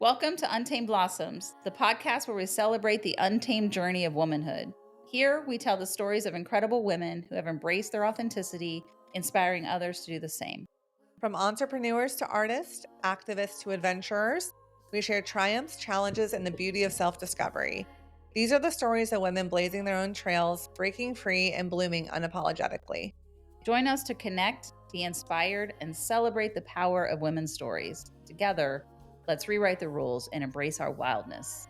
Welcome to Untamed Blossoms, the podcast where we celebrate the untamed journey of womanhood. Here, we tell the stories of incredible women who have embraced their authenticity, inspiring others to do the same. From entrepreneurs to artists, activists to adventurers, we share triumphs, challenges, and the beauty of self-discovery. These are the stories of women blazing their own trails, breaking free, and blooming unapologetically. Join us to connect, be inspired, and celebrate the power of women's stories. Together, let's rewrite the rules and embrace our wildness.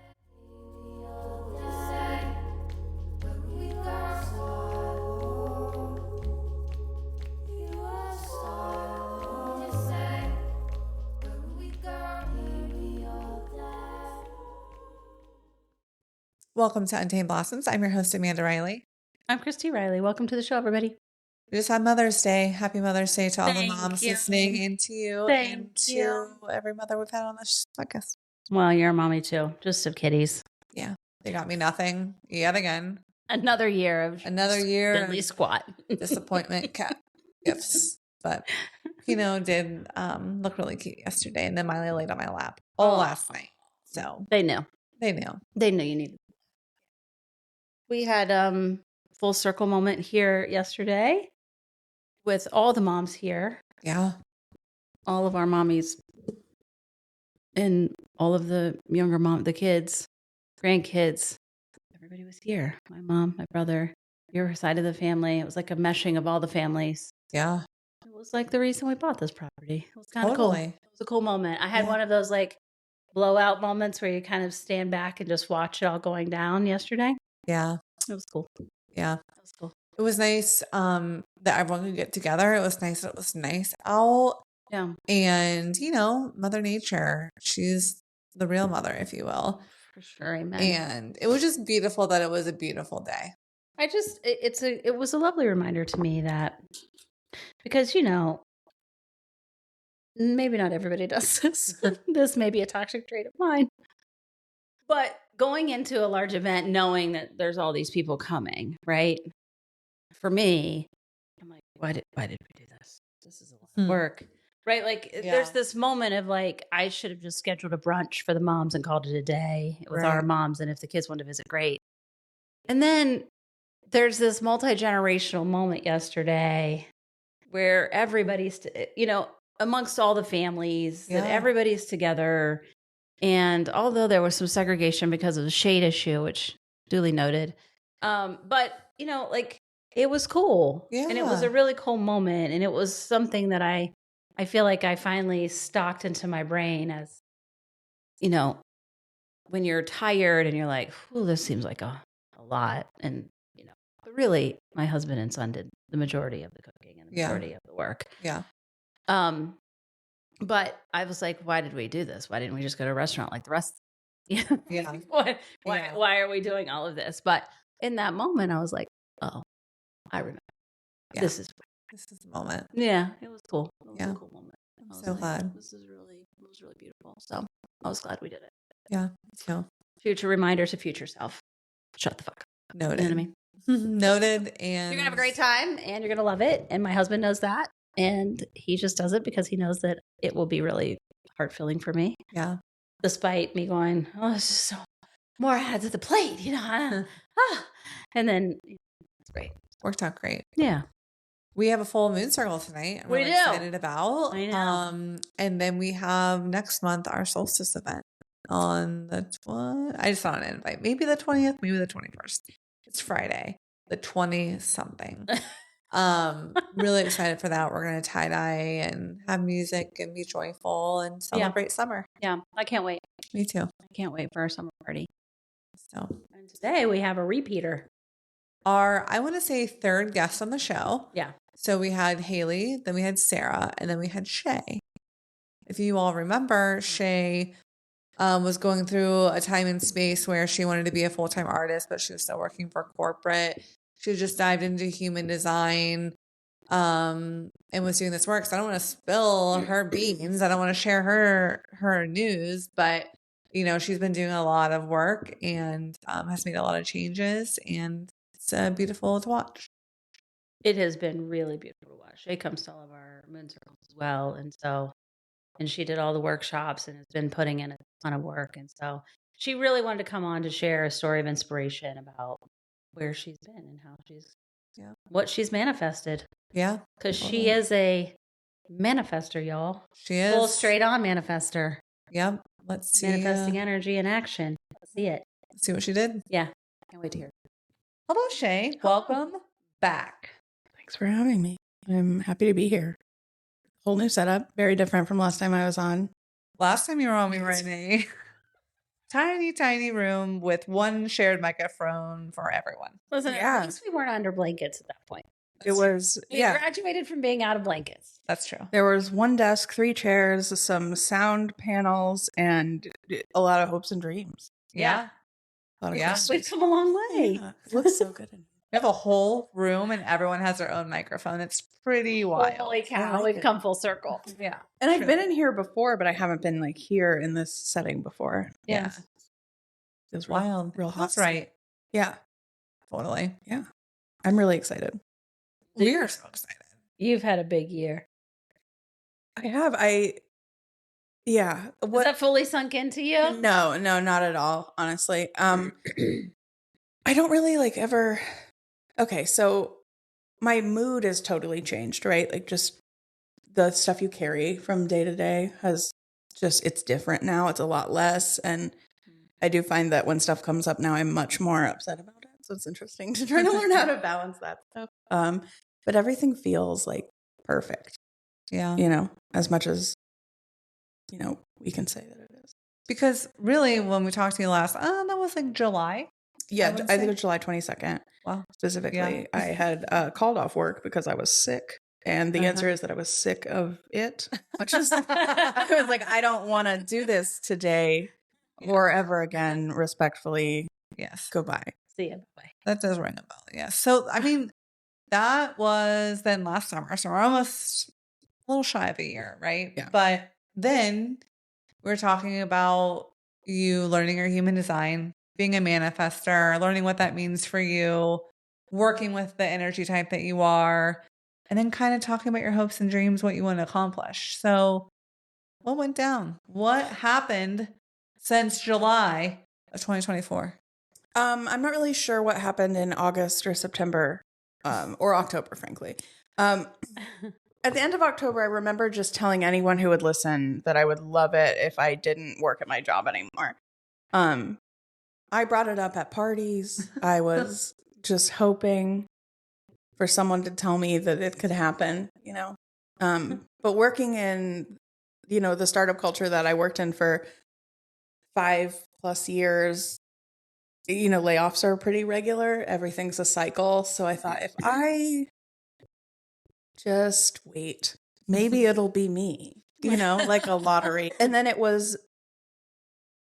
Welcome to Untamed Blossoms. I'm your host, Amanda Riley. I'm Christy Riley. Welcome to the show, everybody. We just had Mother's Day. Happy Mother's Day to all the Thank moms you. listening, and to you, Thank and you. to every mother we've had on this podcast. Well, you're a mommy too, just of kitties. Yeah, they got me nothing yet again. Another year of deadly squat. Disappointment cat gifts. But Kino did look really cute yesterday, and then Miley laid on my lap all last night. So They knew. they knew. They knew you needed. We had full circle moment here yesterday with all the moms here, Yeah. all of our mommies, and all of the younger the kids, grandkids. Everybody was here. My mom, my brother, your side of the family. It was like a meshing of all the families. Yeah. It was like the reason we bought this property. It was kind of cool. It was a cool moment. I had one of those like blowout moments where you kind of stand back and just watch it all going down yesterday. Yeah. It was cool. Yeah. It was cool. It was nice that everyone could get together. It was nice that it was nice out. Yeah. And, Mother Nature, she's the real mother, if you will. For sure. Amen. And it was just beautiful that it was a beautiful day. It was a lovely reminder to me that, because, maybe not everybody does this. This may be a toxic trait of mine. But going into a large event, knowing that there's all these people coming, right? For me, I'm like, why did we do this? This is a lot of work, right? Like, there's this moment of like, I should have just scheduled a brunch for the moms and called it a day with our moms. And if the kids want to visit, great. And then there's this multi-generational moment yesterday where everybody's, amongst all the families, that everybody's together. And although there was some segregation because of the shade issue, which duly noted, but it was cool. Yeah. And it was a really cool moment. And it was something that I feel like I finally stocked into my brain as, when you're tired and you're like, "Ooh, this seems like a lot." And, but really my husband and son did the majority of the cooking and the majority of the work. Yeah. But I was like, why did we do this? Why didn't we just go to a restaurant like the rest? Yeah. Why are we doing all of this? But in that moment, I was like, oh, I remember. Yeah. This is the moment. Yeah, it was cool. It was a cool moment. I'm so glad. It was really beautiful. So I was glad we did it. Yeah. So future reminder to future self. Shut the fuck up. Noted. You know what I mean? Noted. And you're gonna have a great time and you're gonna love it. And my husband knows that. And he just does it because he knows that it will be really heart-filling for me. Yeah. Despite me going, oh, it's just so more ads at the plate, And then it's great. Worked out great. Yeah. We have a full moon circle tonight. I'm really excited about. I know. And then we have next month our solstice event on the I just saw an invite. Maybe the 20th, maybe the 21st. It's Friday, the 20-something. Really excited for that. We're going to tie-dye and have music and be joyful and celebrate summer. Yeah, I can't wait. Me too. I can't wait for our summer party. So, and today we have a repeater. I want to say third guest on the show. Yeah. So we had Haley, then we had Sarah, and then we had Shay. If you all remember, Shay was going through a time and space where she wanted to be a full-time artist, but she was still working for corporate. She just dived into human design and was doing this work. So I don't want to spill her beans. I don't want to share her news, but she's been doing a lot of work and has made a lot of changes, and it's beautiful to watch. It has been really beautiful to watch. Shay comes to all of our moon circles as well. And so and she did all the workshops and has been putting in a ton of work. And so she really wanted to come on to share a story of inspiration about where she's been and how what she's manifested. Yeah. Because she is a manifester, y'all. She is. Full straight on manifester. Yep. Let's see. Manifesting energy in action. Let's see it. Let's see what she did. Yeah. Can't wait to hear. Hello, Shay. Welcome back. Thanks for having me. I'm happy to be here. Whole new setup. Very different from last time I was on. Last time you were on, we were in a tiny room with one shared microphone for everyone. Listen, Yeah. at least we weren't under blankets at that point. It was, We yeah. graduated from being out of blankets. That's true. There was one desk, 3 chairs, some sound panels, and a lot of hopes and dreams. Yeah. A lot of Yeah. questions. We've come a long way. Yeah. It looks so good in here. We have a whole room and everyone has their own microphone. It's pretty wild. Holy I cow, like we've it. come full circle. Yeah. And I've True. been in here before, but I haven't been like here in this setting before. Yeah. It was Wild. real hot. That's right. Yeah. Totally. I'm really excited. We are so excited. You've had a big year. I have. Yeah. Was that fully sunk into you? No, not at all, honestly. I don't really like ever. Okay, so my mood has totally changed, right? Like just the stuff you carry from day to day has just, it's different now. It's a lot less. And I do find that when stuff comes up now, I'm much more upset about it. So it's interesting to try to learn how to balance that stuff. But everything feels like perfect, Yeah. as much as, we can say that it is. Because really, when we talked to you last, that was like July. Yeah, would I say. think it was July 22nd. Wow. Specifically. Yeah. I had called off work because I was sick. And the answer is that I was sick of it, which is, I was like, I don't want to do this today or ever again. Respectfully, Yes. goodbye. See you. Bye. That does ring a bell. Yeah. So, I mean, that was then last summer. So we're almost a little shy of a year, right? Yeah. But then we're talking about you learning your human design, being a manifester, learning what that means for you, working with the energy type that you are, and then kind of talking about your hopes and dreams, what you want to accomplish. So what went down? What happened since July of 2024? I'm not really sure what happened in August or September, or October, frankly. At the end of October, I remember just telling anyone who would listen that I would love it if I didn't work at my job anymore. I brought it up at parties. I was just hoping for someone to tell me that it could happen, But working in, the startup culture that I worked in for 5+ years, layoffs are pretty regular. Everything's a cycle. So I thought if I just wait, maybe it'll be me, like a lottery. And then it was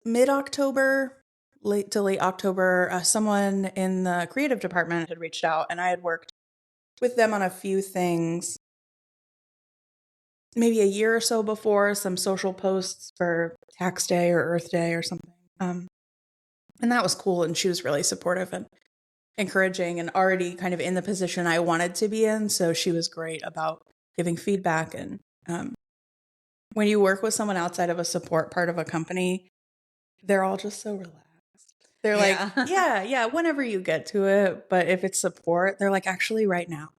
mid-October, late to late October, someone in the creative department had reached out and I had worked with them on a few things maybe a year or so before, some social posts for Tax Day or Earth Day or something. And that was cool. And she was really supportive and encouraging and already kind of in the position I wanted to be in. So she was great about giving feedback. And when you work with someone outside of a support part of a company, they're all just so relaxed. They're like, yeah, whenever you get to it. But if it's support, they're like, actually right now,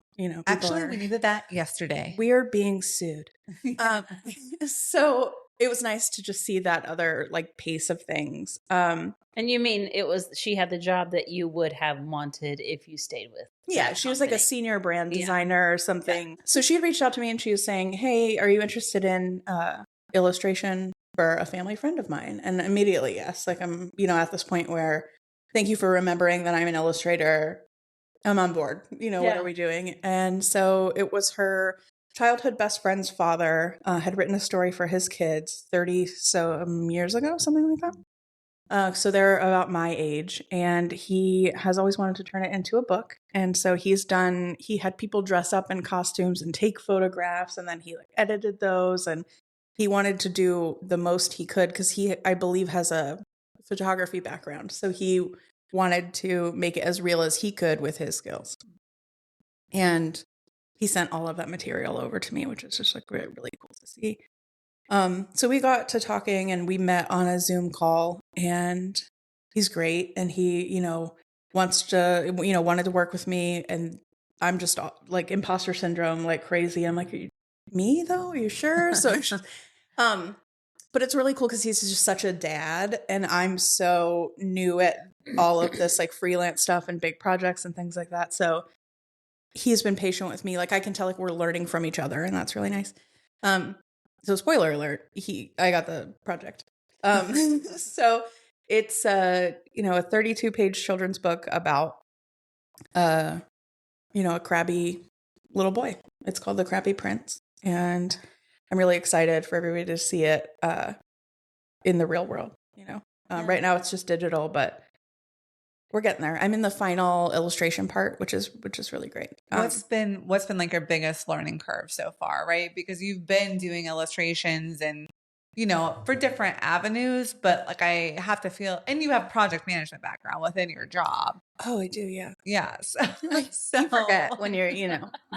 Actually, we needed that yesterday. we are being sued. So it was nice to just see that other pace of things. And you mean she had the job that you would have wanted if you stayed with? Yeah, that she was like a company. senior brand designer or something. So she had reached out to me and she was saying, hey, are you interested in illustration for a family friend of mine? And immediately, yes. I'm, at this point where thank you for remembering that I'm an illustrator. I'm on board. What are we doing? And so it was her childhood best friend's father had written a story for his kids 30 some years ago, something like that. So they're about my age, and he has always wanted to turn it into a book. And so he had people dress up in costumes and take photographs, and then he edited those, and he wanted to do the most he could because he, I believe, has a photography background. So he wanted to make it as real as he could with his skills. And he sent all of that material over to me, which is just really cool to see. So we got to talking and we met on a Zoom call, and he's great. And he, wants to, wanted to work with me. And I'm just like imposter syndrome, like crazy. I'm like, me though? Are you sure? So, but it's really cool because he's just such a dad. And I'm so new at all of this like freelance stuff and big projects and things like that. So he's been patient with me. Like I can tell like we're learning from each other, and that's really nice. So spoiler alert, I got the project. So it's a 32-page children's book about a crabby little boy. It's called The Crabby Prince, and I'm really excited for everybody to see it in the real world. Right now it's just digital, but we're getting there. I'm in the final illustration part, which is really great. What's been like your biggest learning curve so far, right? Because you've been doing illustrations and for different avenues, but like I have to feel, and you have project management background within your job. Oh, I do, yeah. Yes. You forget when you're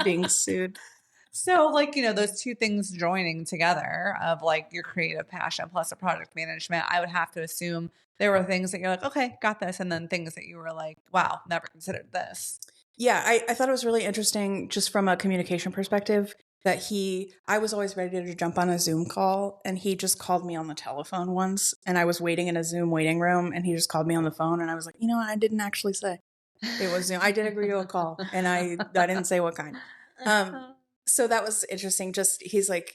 being sued. So like, those two things joining together of like your creative passion plus the project management, I would have to assume there were things that you're like, okay, got this. And then things that you were like, wow, never considered this. Yeah, I thought it was really interesting just from a communication perspective that I was always ready to jump on a Zoom call, and he just called me on the telephone once, and I was waiting in a Zoom waiting room, and he just called me on the phone, and I was like, I didn't actually say it was Zoom. I did agree to a call, and I didn't say what kind. So that was interesting. Just he's like,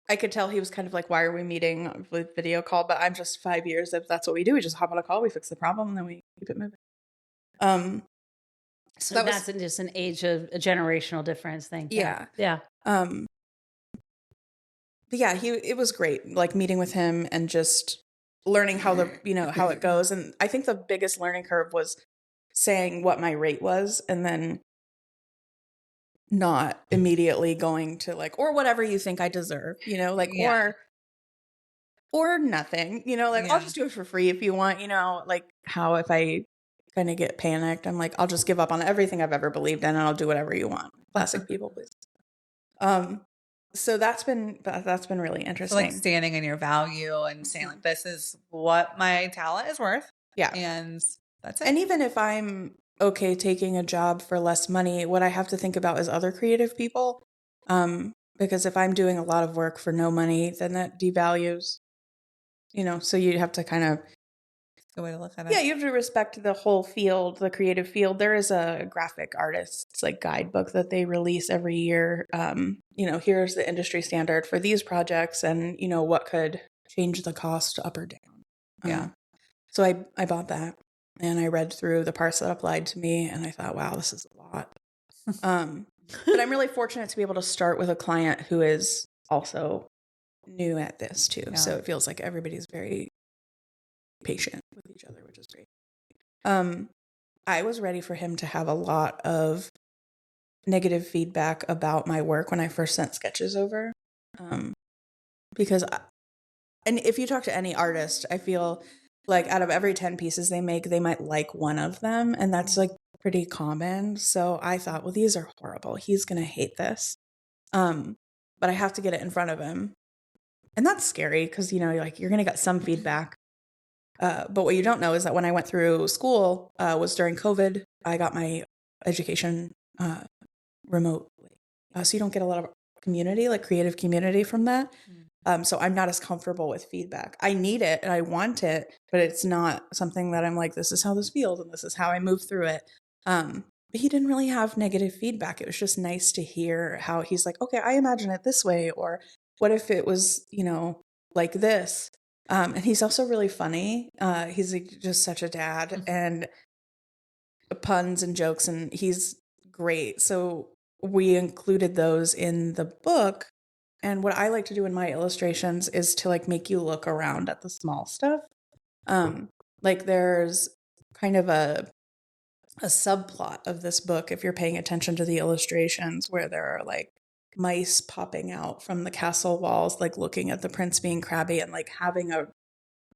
I could tell he was kind of like, why are we meeting with video call? But I'm just 5 years. If that's what we do, we just hop on a call, we fix the problem, and then we keep it moving. So that's just an age of a generational difference thing. Yeah. Yeah. But yeah, it was great, like meeting with him and just learning how how it goes. And I think the biggest learning curve was saying what my rate was and then not immediately going to like, or whatever you think I deserve, or nothing, I'll just do it for free if you want, like how if I kind of get panicked, I'm like, I'll just give up on everything I've ever believed in and I'll do whatever you want. Classic people, please. So that's been really interesting. So like standing in your value and saying like, this is what my talent is worth. Yeah. And that's it. And even if I'm okay taking a job for less money, what I have to think about is other creative people. Because if I'm doing a lot of work for no money, then that devalues, so you have to kind of, the way to look at it. Yeah, you have to respect the whole field, the creative field. There is a graphic artist's like guidebook that they release every year. Here's the industry standard for these projects, and what could change the cost up or down. Yeah. So I bought that, and I read through the parts that applied to me, and I thought, wow, this is a lot. But I'm really fortunate to be able to start with a client who is also new at this too. Yeah. So it feels like everybody's very patient with each other, which is great. I was ready for him to have a lot of negative feedback about my work when I first sent sketches over. Because and if you talk to any artist, I feel like out of every 10 pieces they make, they might like one of them. And that's like pretty common. So I thought, well, these are horrible. He's going to hate this. But I have to get it in front of him. And that's scary because, you're going to get some feedback. But what you don't know is that when I went through school was during COVID. I got my education remotely. So you don't get a lot of community, like creative community from that. So I'm not as comfortable with feedback. I need it and I want it, but it's not something that I'm like, this is how this feels and this is how I move through it. But he didn't really have negative feedback. It was just nice to hear how he's like, okay, I imagine it this way. Or what if it was, like this? And he's also really funny. He's like just such a dad and puns and jokes, and he's great. So we included those in the book. And what I like to do in my illustrations is to like make you look around at the small stuff. Like there's kind of a subplot of this book, if you're paying attention to the illustrations, where there are like mice popping out from the castle walls, like looking at the prince being crabby and like having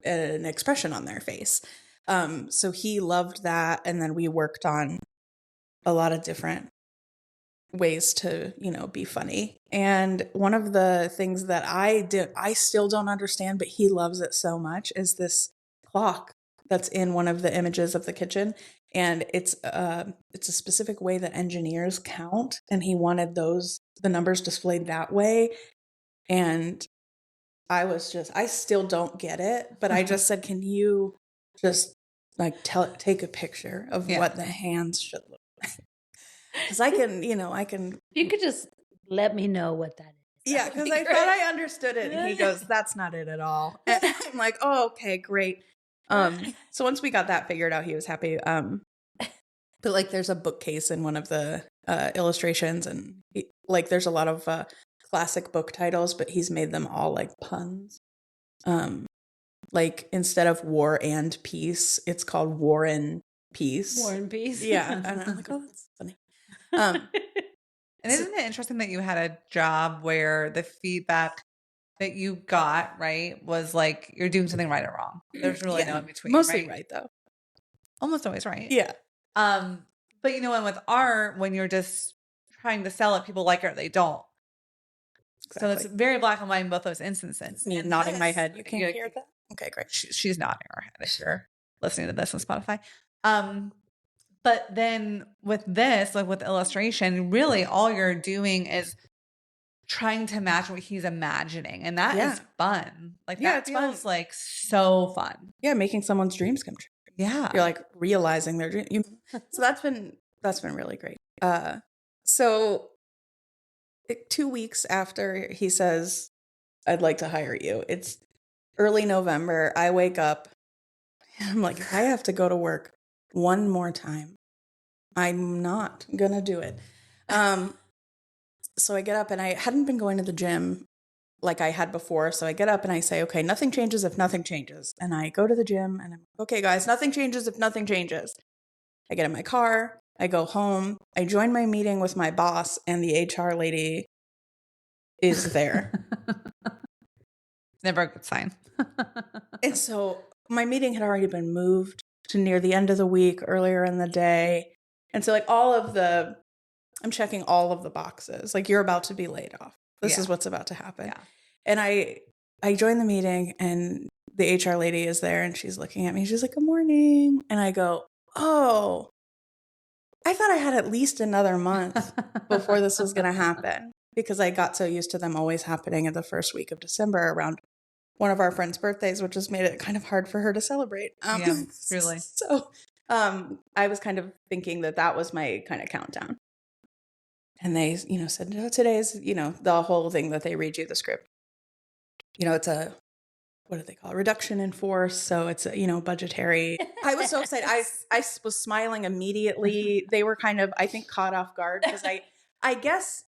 an expression on their face. So he loved that. And then we worked on a lot of different ways to, be funny. And one of the things that I still don't understand, but he loves it so much, is this clock that's in one of the images of the kitchen. And it's a specific way that engineers count. And he wanted the numbers displayed that way. And I still don't get it, but I just said, can you just like take a picture of what the hands should look like? Because I can. You could just let me know what that is. Yeah, because I thought I understood it. And he goes, that's not it at all. And I'm like, oh, okay, great. So once we got that figured out, he was happy. But like there's a bookcase in one of the illustrations, and there's a lot of classic book titles, but he's made them all like puns. Like instead of War and Peace, it's called War and Peace. War and Peace. Yeah. And I'm like, oh, that's funny. And isn't it interesting that you had a job where the feedback that you got, right, was like you're doing something right or wrong? There's really no in between. Mostly right though. Almost always right. Yeah. But and with art, when you're just trying to sell it, people like it or they don't. Exactly. So it's very black and white in both those instances. Me nodding my head. You can't hear that? Okay, great. She's nodding her head if you're listening to this on Spotify. But then with this, like with illustration, really all you're doing is trying to match what he's imagining. And that is fun. Like that feels fun. Like so fun. Yeah, making someone's dreams come true. Yeah. You're like realizing their dream. So that's been really great. So 2 weeks after he says, I'd like to hire you, it's early November. I wake up and I'm like, I have to go to work one more time. I'm not going to do it. So I get up, and I hadn't been going to the gym like I had before. So I get up and I say, okay, nothing changes if nothing changes. And I go to the gym and I'm like, okay, guys, nothing changes if nothing changes. I get in my car. I go home. I join my meeting with my boss, and the HR lady is there. Never a good sign. And so my meeting had already been moved to near the end of the week, earlier in the day. And so like I'm checking all of the boxes. Like, you're about to be laid off. This is what's about to happen. Yeah. And I joined the meeting, and the HR lady is there, and she's looking at me. She's like, good morning. And I go, oh, I thought I had at least another month before this was going to happen, because I got so used to them always happening in the first week of December around one of our friends' birthdays, which has made it kind of hard for her to celebrate. Yeah, really. So I was kind of thinking that was my kind of countdown. And they, said, no, today's, the whole thing that they read you the script. It's what do they call it? Reduction in force. So it's, budgetary. I was so excited. I was smiling immediately. They were kind of, I think, caught off guard, because I guess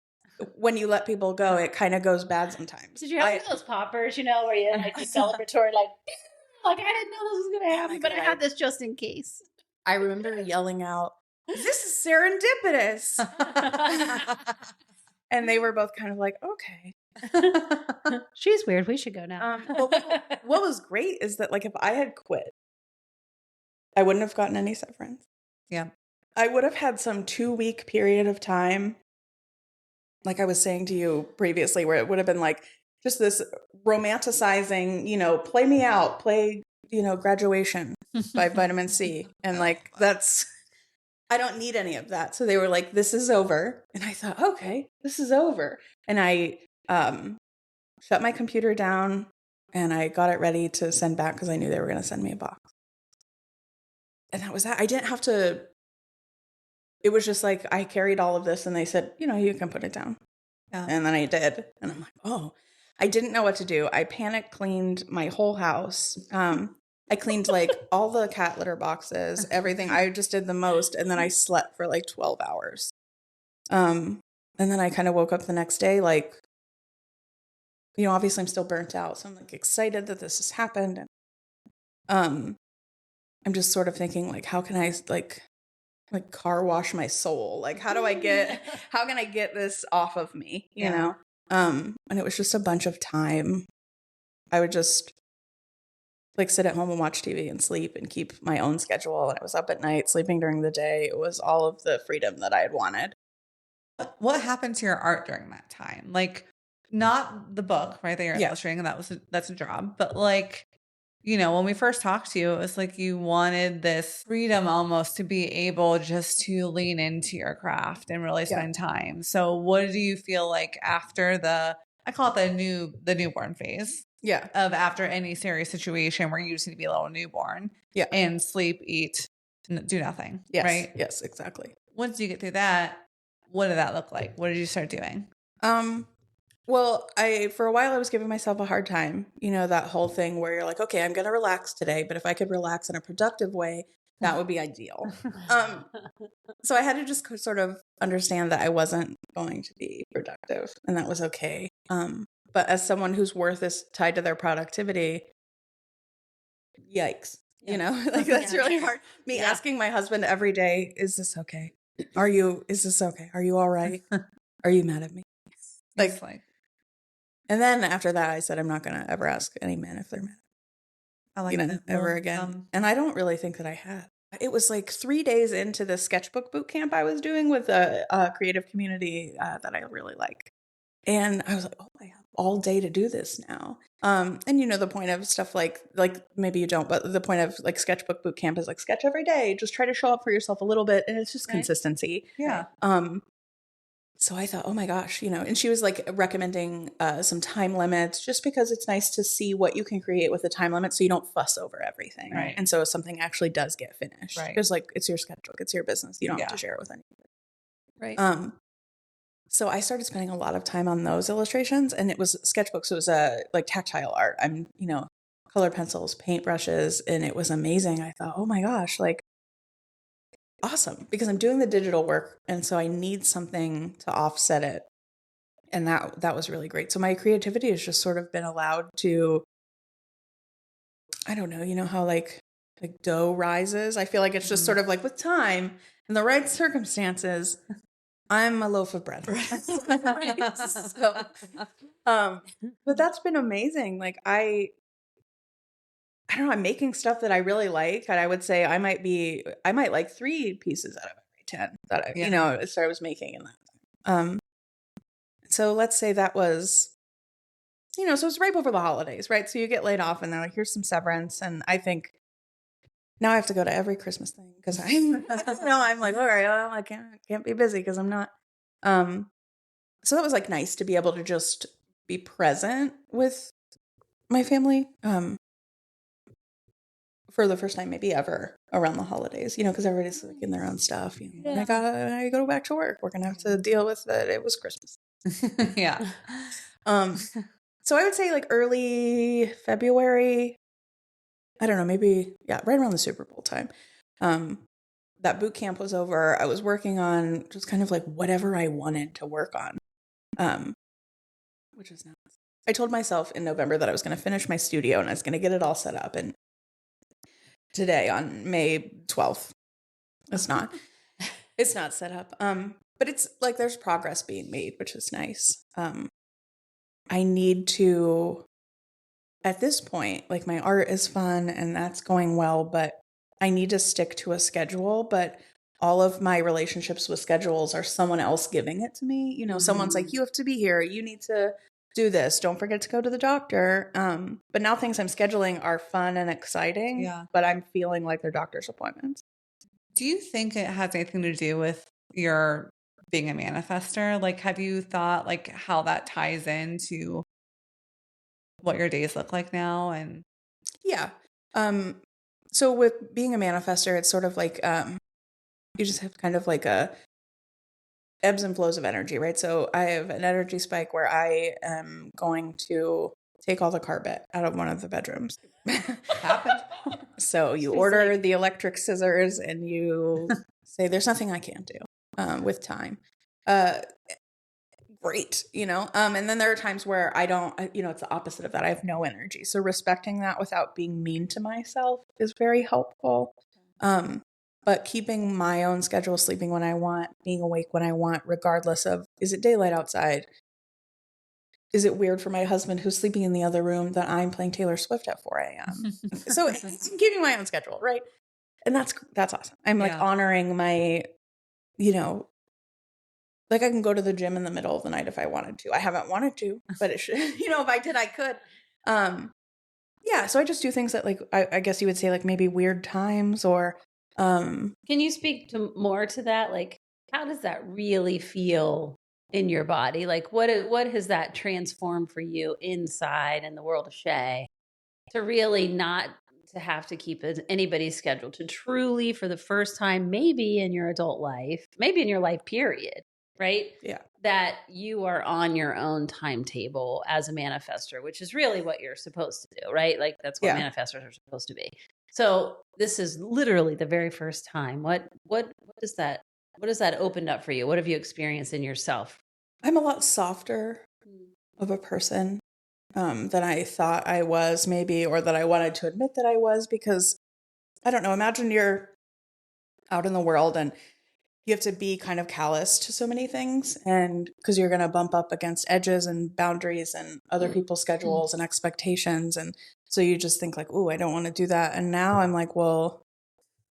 when you let people go, it kind of goes bad sometimes. Did you have those poppers, where you like the celebratory, like I didn't know this was going to happen, but I had this just in case. I remember yelling out, this is serendipitous. And they were both kind of like, okay. She's weird. We should go now. What was great is that, like, if I had quit, I wouldn't have gotten any severance. Yeah. I would have had some 2-week period of time, like I was saying to you previously, where it would have been like just this romanticizing, play me out, play, Graduation by Vitamin C. And like, I don't need any of that. So they were like, this is over. And I thought, okay, this is over. And I shut my computer down, and I got it ready to send back, because I knew they were going to send me a box. And that was that. I didn't have to. It was just like, I carried all of this, and they said, you can put it down. Yeah. And then I did. And I'm like, oh, I didn't know what to do. I panic cleaned my whole house. I cleaned like all the cat litter boxes, everything. I just did the most. And then I slept for like 12 hours. And then I kind of woke up the next day, like, obviously I'm still burnt out. So I'm like excited that this has happened. And I'm just sort of thinking, like, how can I like car wash my soul? Like, how can I get this off of me? You know? And it was just a bunch of time. I would just like sit at home and watch TV and sleep and keep my own schedule. And I was up at night, sleeping during the day. It was all of the freedom that I had wanted. what happened to your art during that time? Like, not the book, right? That you're illustrating, and that's a job. But like, when we first talked to you, it was like you wanted this freedom almost to be able just to lean into your craft and really spend time. So what do you feel like after I call it the newborn phase? Yeah. Of after any serious situation where you just need to be a little newborn. Yeah. And sleep, eat, do nothing. Yes. Right? Yes, exactly. Once you get through that, what did that look like? What did you start doing? Well, for a while I was giving myself a hard time, that whole thing where you're like, okay, I'm going to relax today, but if I could relax in a productive way, that would be ideal. So I had to just sort of understand that I wasn't going to be productive, and that was okay. But as someone whose worth is tied to their productivity, yikes, like that's really hard. Me asking my husband every day, is this okay? Is this okay? Are you all right? Are you mad at me? Like, and then after that, I said, I'm not going to ever ask any men if they're mad. I like that. Ever again. And I don't really think that I had. It was like 3 days into the sketchbook boot camp I was doing with a creative community that I really like. And I was like, oh, I have all day to do this now. And the point of stuff like maybe you don't, but the point of like sketchbook boot camp is like sketch every day. Just try to show up for yourself a little bit. And it's just consistency. Yeah. So I thought, oh my gosh, and she was like recommending some time limits just because it's nice to see what you can create with a time limit so you don't fuss over everything. Right. And so something actually does get finished. Right. Because like it's your sketchbook, it's your business. You don't have to share it with anybody. Right. So I started spending a lot of time on those illustrations, and it was sketchbooks. So it was like tactile art. I'm, color pencils, paintbrushes, and it was amazing. I thought, oh my gosh, like awesome, because I'm doing the digital work, and so I need something to offset it. And that was really great. So my creativity has just sort of been allowed to, I don't know, how like dough rises. I feel like it's just sort of like with time and the right circumstances, I'm a loaf of bread. Right. So, but that's been amazing. Like I don't know, I'm making stuff that I really like. And I would say I might like 3 pieces out of every 10 that I was making in that time. So let's say that was, so it's right before the holidays, right? So you get laid off and they're like, here's some severance. And I think now I have to go to every Christmas thing because I'm like, all right, well, I can't be busy because I'm not. So that was like nice to be able to just be present with my family. For the first time maybe ever around the holidays, because everybody's like in their own stuff. I go back to work. We're gonna have to deal with that. It was Christmas. Yeah. So I would say like early February. I don't know, maybe right around the Super Bowl time. That boot camp was over. I was working on just kind of like whatever I wanted to work on, which is nuts. I told myself in November that I was going to finish my studio and I was going to get it all set up. And today on May 12th, it's not set up. But it's like there's progress being made, which is nice. I need to, at this point, like my art is fun and that's going well, but I need to stick to a schedule. But all of my relationships with schedules are someone else giving it to me. Someone's like, you have to be here. You need to do this. Don't forget to go to the doctor. But now things I'm scheduling are fun and exciting, but I'm feeling like they're doctor's appointments. Do you think it has anything to do with your being a manifester? Like, have you thought like how that ties into what your days look like now? And yeah. So with being a manifester, it's sort of like, you just have kind of like a ebbs and flows of energy, right? So I have an energy spike where I am going to take all the carpet out of one of the bedrooms. Happened. So you order the electric scissors and you say, there's nothing I can't do with time. Great, and then there are times where I don't, it's the opposite of that. I have no energy. So respecting that without being mean to myself is very helpful. But keeping my own schedule, sleeping when I want, being awake when I want, regardless of, is it daylight outside? Is it weird for my husband who's sleeping in the other room that I'm playing Taylor Swift at 4 a.m.? So it's keeping my own schedule, right? And that's awesome. I'm like honoring my, like I can go to the gym in the middle of the night if I wanted to. I haven't wanted to, but it should, if I did, I could. Yeah. So I just do things that like, I guess you would say like maybe weird times or, Can you speak more to that? Like, how does that really feel in your body? Like, what has that transformed for you inside in the world of Shay to really not to have to keep anybody's schedule, to truly, for the first time, maybe in your adult life, maybe in your life period, right? Yeah. That you are on your own timetable as a manifester, which is really what you're supposed to do, right? Like that's what manifestors are supposed to be. So this is literally the very first time. What does that opened up for you? What have you experienced in yourself? I'm a lot softer of a person than I thought I was, maybe, or that I wanted to admit that I was, because I don't know, imagine you're out in the world and you have to be kind of callous to so many things, and because you're going to bump up against edges and boundaries and other people's schedules and expectations. And so you just think like, oh, I don't want to do that. And now I'm like, well,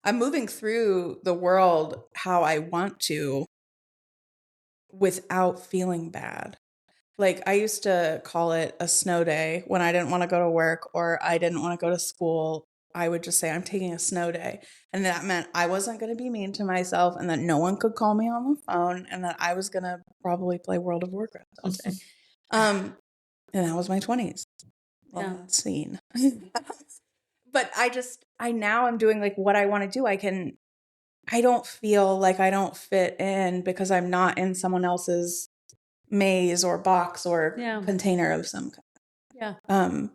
I'm moving through the world how I want to without feeling bad. Like I used to call it a snow day when I didn't want to go to work or I didn't want to go to school. I would just say, I'm taking a snow day. And that meant I wasn't going to be mean to myself and that no one could call me on the phone and that I was going to probably play World of Warcraft all day. And that was my 20s. Well, that's scene. But I now I'm doing like what I want to do. I don't feel like I don't fit in because I'm not in someone else's maze or box or container of some kind. Yeah.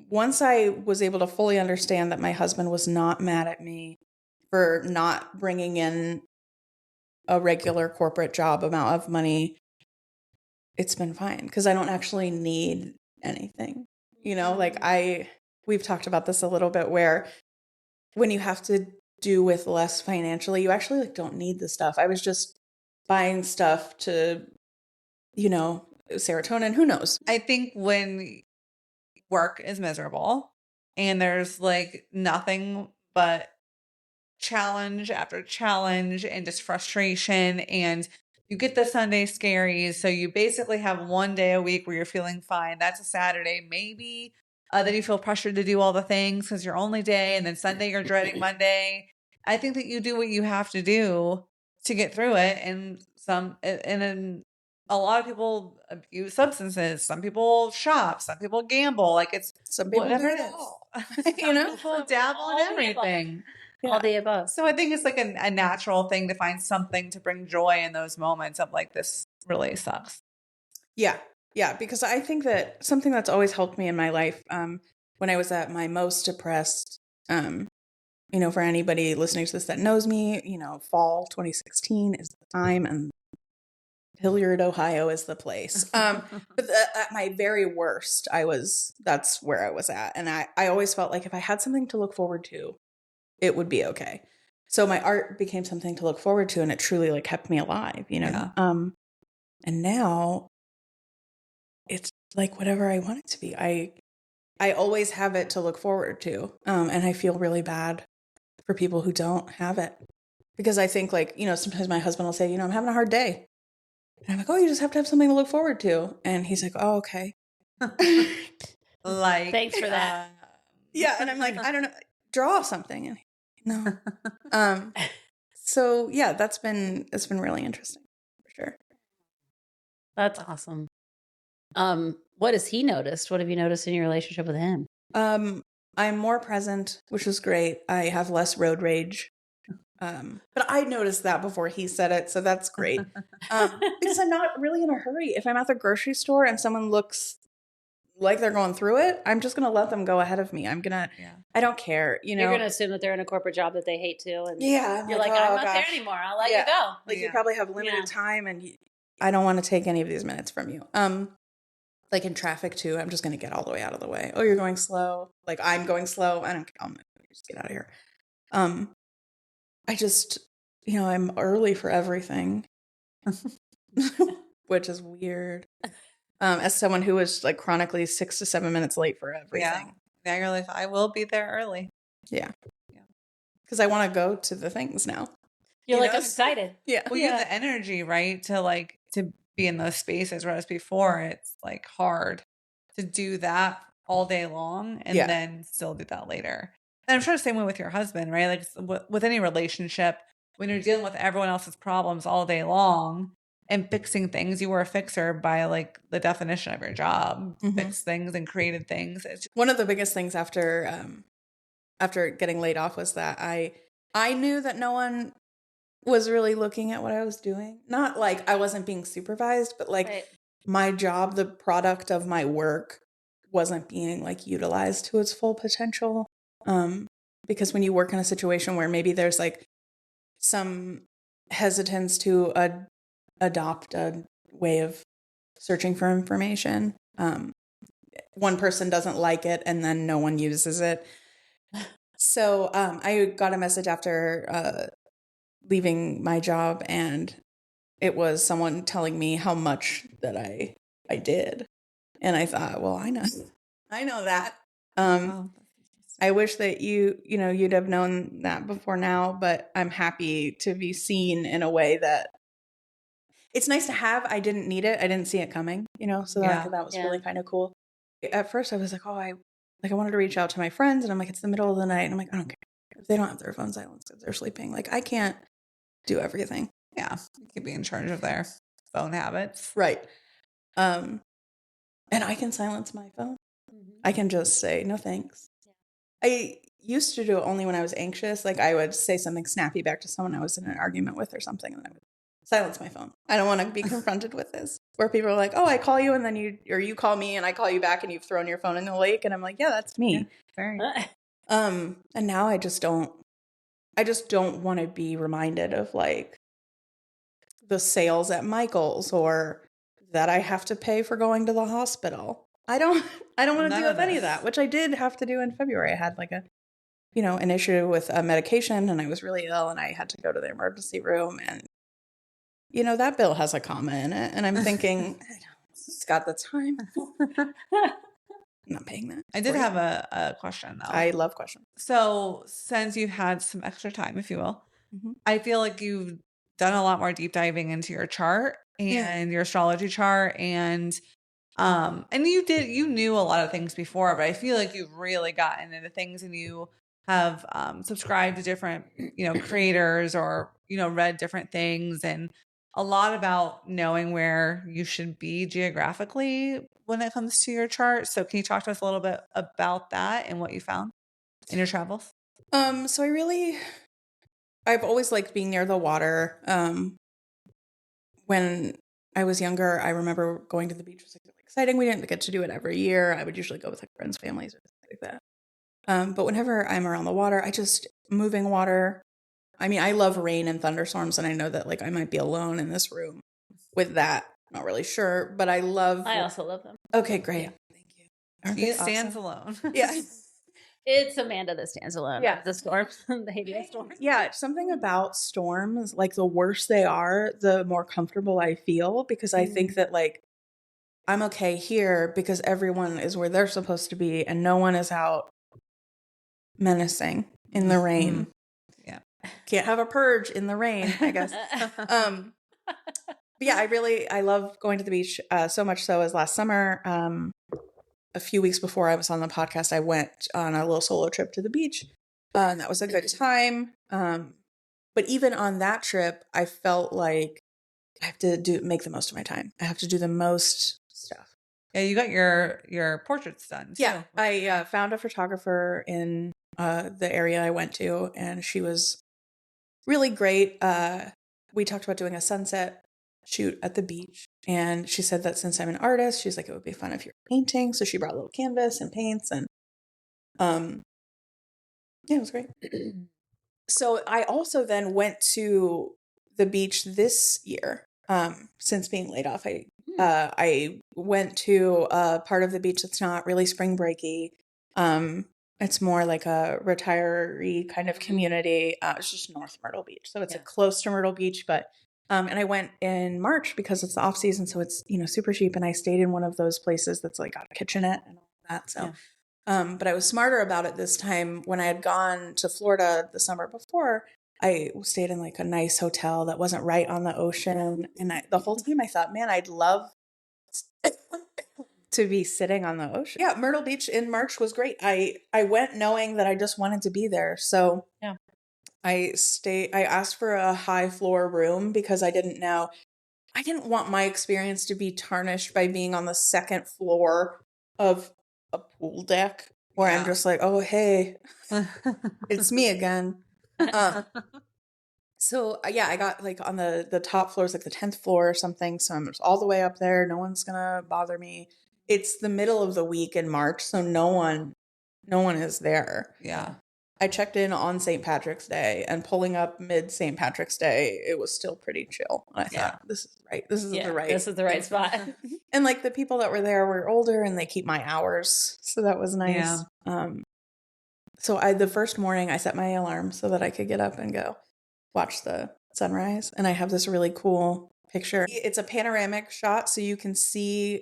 Once I was able to fully understand that my husband was not mad at me for not bringing in a regular corporate job amount of money, it's been fine because I don't actually need anything. Like we've talked about this a little bit, where when you have to do with less financially, you actually like don't need the stuff. I was just buying stuff to, serotonin, who knows? I think when work is miserable and there's like nothing but challenge after challenge and just frustration, and you get the Sunday scaries, so you basically have one day a week where you're feeling fine. That's a Saturday, maybe. Then you feel pressured to do all the things because your only day, and then Sunday you're dreading Monday. I think that you do what you have to do to get through it, and a lot of people abuse substances. Some people shop. Some people gamble. Like it's some people whatever do it is. People dabble in everything. All the above. So I think it's like a natural thing to find something to bring joy in those moments of like, this really sucks. Yeah. Yeah. Because I think that something that's always helped me in my life, when I was at my most depressed, for anybody listening to this that knows me, fall 2016 is the time, and Hilliard, Ohio is the place. But at my very worst, that's where I was at. And I always felt like if I had something to look forward to, it would be okay. So my art became something to look forward to, and it truly like kept me alive, Yeah. And now it's like whatever I want it to be. I always have it to look forward to. And I feel really bad for people who don't have it, because I think like, sometimes my husband will say, I'm having a hard day. And I'm like, oh, you just have to have something to look forward to. And he's like, oh, okay. Like, thanks for that. Yeah. And I'm like, I don't know, draw something. And no. So yeah, it's been really interesting for sure. That's awesome. What has he noticed? What have you noticed in your relationship with him? I'm more present, which is great. I have less road rage. But I noticed that before he said it, so that's great. Because I'm not really in a hurry. If I'm at the grocery store and someone looks like they're going through it, I'm just going to let them go ahead of me. I don't care. You're going to assume that they're in a corporate job that they hate too. And yeah. You're like, I'm not there anymore. I'll let you go. Like you probably have limited time, and I don't want to take any of these minutes from you. Like in traffic too, I'm just going to get all the way out of the way. Oh, you're going slow. Like I'm going slow. I don't care. I'm just get out of here. I just, I'm early for everything, which is weird. As someone who was like chronically 6 to 7 minutes late for everything. Yeah. Now you're like, I will be there early. Yeah. Because I want to go to the things now. You're You like, know? I'm excited. Yeah. Well, you have the energy, right? To be in those spaces, whereas before it's like hard to do that all day long and Yeah. then still do that later. And I'm sure the same way with your husband, right? Like with any relationship, when you're dealing with everyone else's problems all day long and fixing things, you were a fixer by like the definition of your job, fix things and created things. It's One of the biggest things after getting laid off was that I knew that no one was really looking at what I was doing. Not like I wasn't being supervised, but like my job, the product of my work wasn't being like utilized to its full potential. Because when you work in a situation where maybe there's like some hesitance to adopt a way of searching for information, one person doesn't like it and then no one uses it. So I got a message after leaving my job, and it was someone telling me how much that I did. And I thought, well, I know that. I wish that you'd have known that before now, but I'm happy to be seen in a way that it's nice to have. I didn't need it. I didn't see it coming, so that was really kind of cool. At first I was like, I wanted to reach out to my friends, and I'm like, it's the middle of the night. And I'm like, I don't care. If they don't have their phone silenced because they're sleeping, like I can't do everything. Yeah. You could be in charge of their phone habits. Right. And I can silence my phone. I can just say, no, thanks. I used to do it only when I was anxious. Like I would say something snappy back to someone I was in an argument with or something, and I would silence my phone. I don't want to be confronted with this, where people are like, oh, I call you and then you call me and I call you back and you've thrown your phone in the lake. And I'm like, yeah, that's me. Yeah, very. And now I just don't want to be reminded of like the sales at Michael's or that I have to pay for going to the hospital. I don't want to deal with any of that, which I did have to do in February. I had like an issue with a medication, and I was really ill and I had to go to the emergency room, and that bill has a comma in it, and I'm thinking, it's got the time. I'm not paying that. I did have a question though. I love questions. So since you've had some extra time, if you will, I feel like you've done a lot more deep diving into your chart and your astrology chart, and you knew a lot of things before, but I feel like you've really gotten into things, and you have subscribed to different, creators, or, read different things, and a lot about knowing where you should be geographically when it comes to your chart. So can you talk to us a little bit about that and what you found in your travels? So I've always liked being near the water. When I was younger, I remember going to the beach was like really exciting. We didn't get to do it every year. I would usually go with like friends, families, or things like that. But whenever I'm around the water, moving water. I mean, I love rain and thunderstorms, and I know that like I might be alone in this room with that. Not really sure, but I also love them. Okay, great. Yeah. Thank you. She stands alone. Yeah. It's Amanda that stands alone. Yeah. The storms, the hating storms. Yeah, something about storms, like the worse they are, the more comfortable I feel, because I think that like I'm okay here because everyone is where they're supposed to be and no one is out menacing in the rain. Yeah. Can't have a purge in the rain, I guess. But yeah, I love going to the beach so much so as last summer. A few weeks before I was on the podcast, I went on a little solo trip to the beach. And that was a good time. But even on that trip, I felt like I have to make the most of my time. I have to do the most stuff. Yeah, you got your portraits done too. Yeah, I found a photographer in the area I went to, and she was really great. We talked about doing a sunset shoot at the beach, and she said that since I'm an artist, she's like, it would be fun if you're painting. So she brought a little canvas and paints, and yeah, it was great. So I also then went to the beach this year. Since being laid off, I went to a part of the beach that's not really spring breaky. It's more like a retiree kind of community. It's just North Myrtle Beach, so it's close to Myrtle Beach, but and I went in March because it's the off season, so it's super cheap. And I stayed in one of those places that's like got a kitchenette and all that. So, but I was smarter about it this time. When I had gone to Florida the summer before, I stayed in like a nice hotel that wasn't right on the ocean. And the whole time I thought, man, I'd love to be sitting on the ocean. Yeah, Myrtle Beach in March was great. I went knowing that I just wanted to be there. So Yeah. I asked for a high floor room because I didn't want my experience to be tarnished by being on the second floor of a pool deck where I'm just like, oh, hey, it's me again. So yeah, I got like on the top floors, like the 10th floor or something. So I'm just all the way up there. No one's gonna bother me. It's the middle of the week in March, so no one is there. Yeah. I checked in on St. Patrick's Day, and pulling up mid St. Patrick's Day, it was still pretty chill. And I thought, this is right. This is the right spot. And like the people that were there were older, and they keep my hours, so that was nice. Yeah. So the first morning I set my alarm so that I could get up and go watch the sunrise, and I have this really cool picture. It's a panoramic shot, so you can see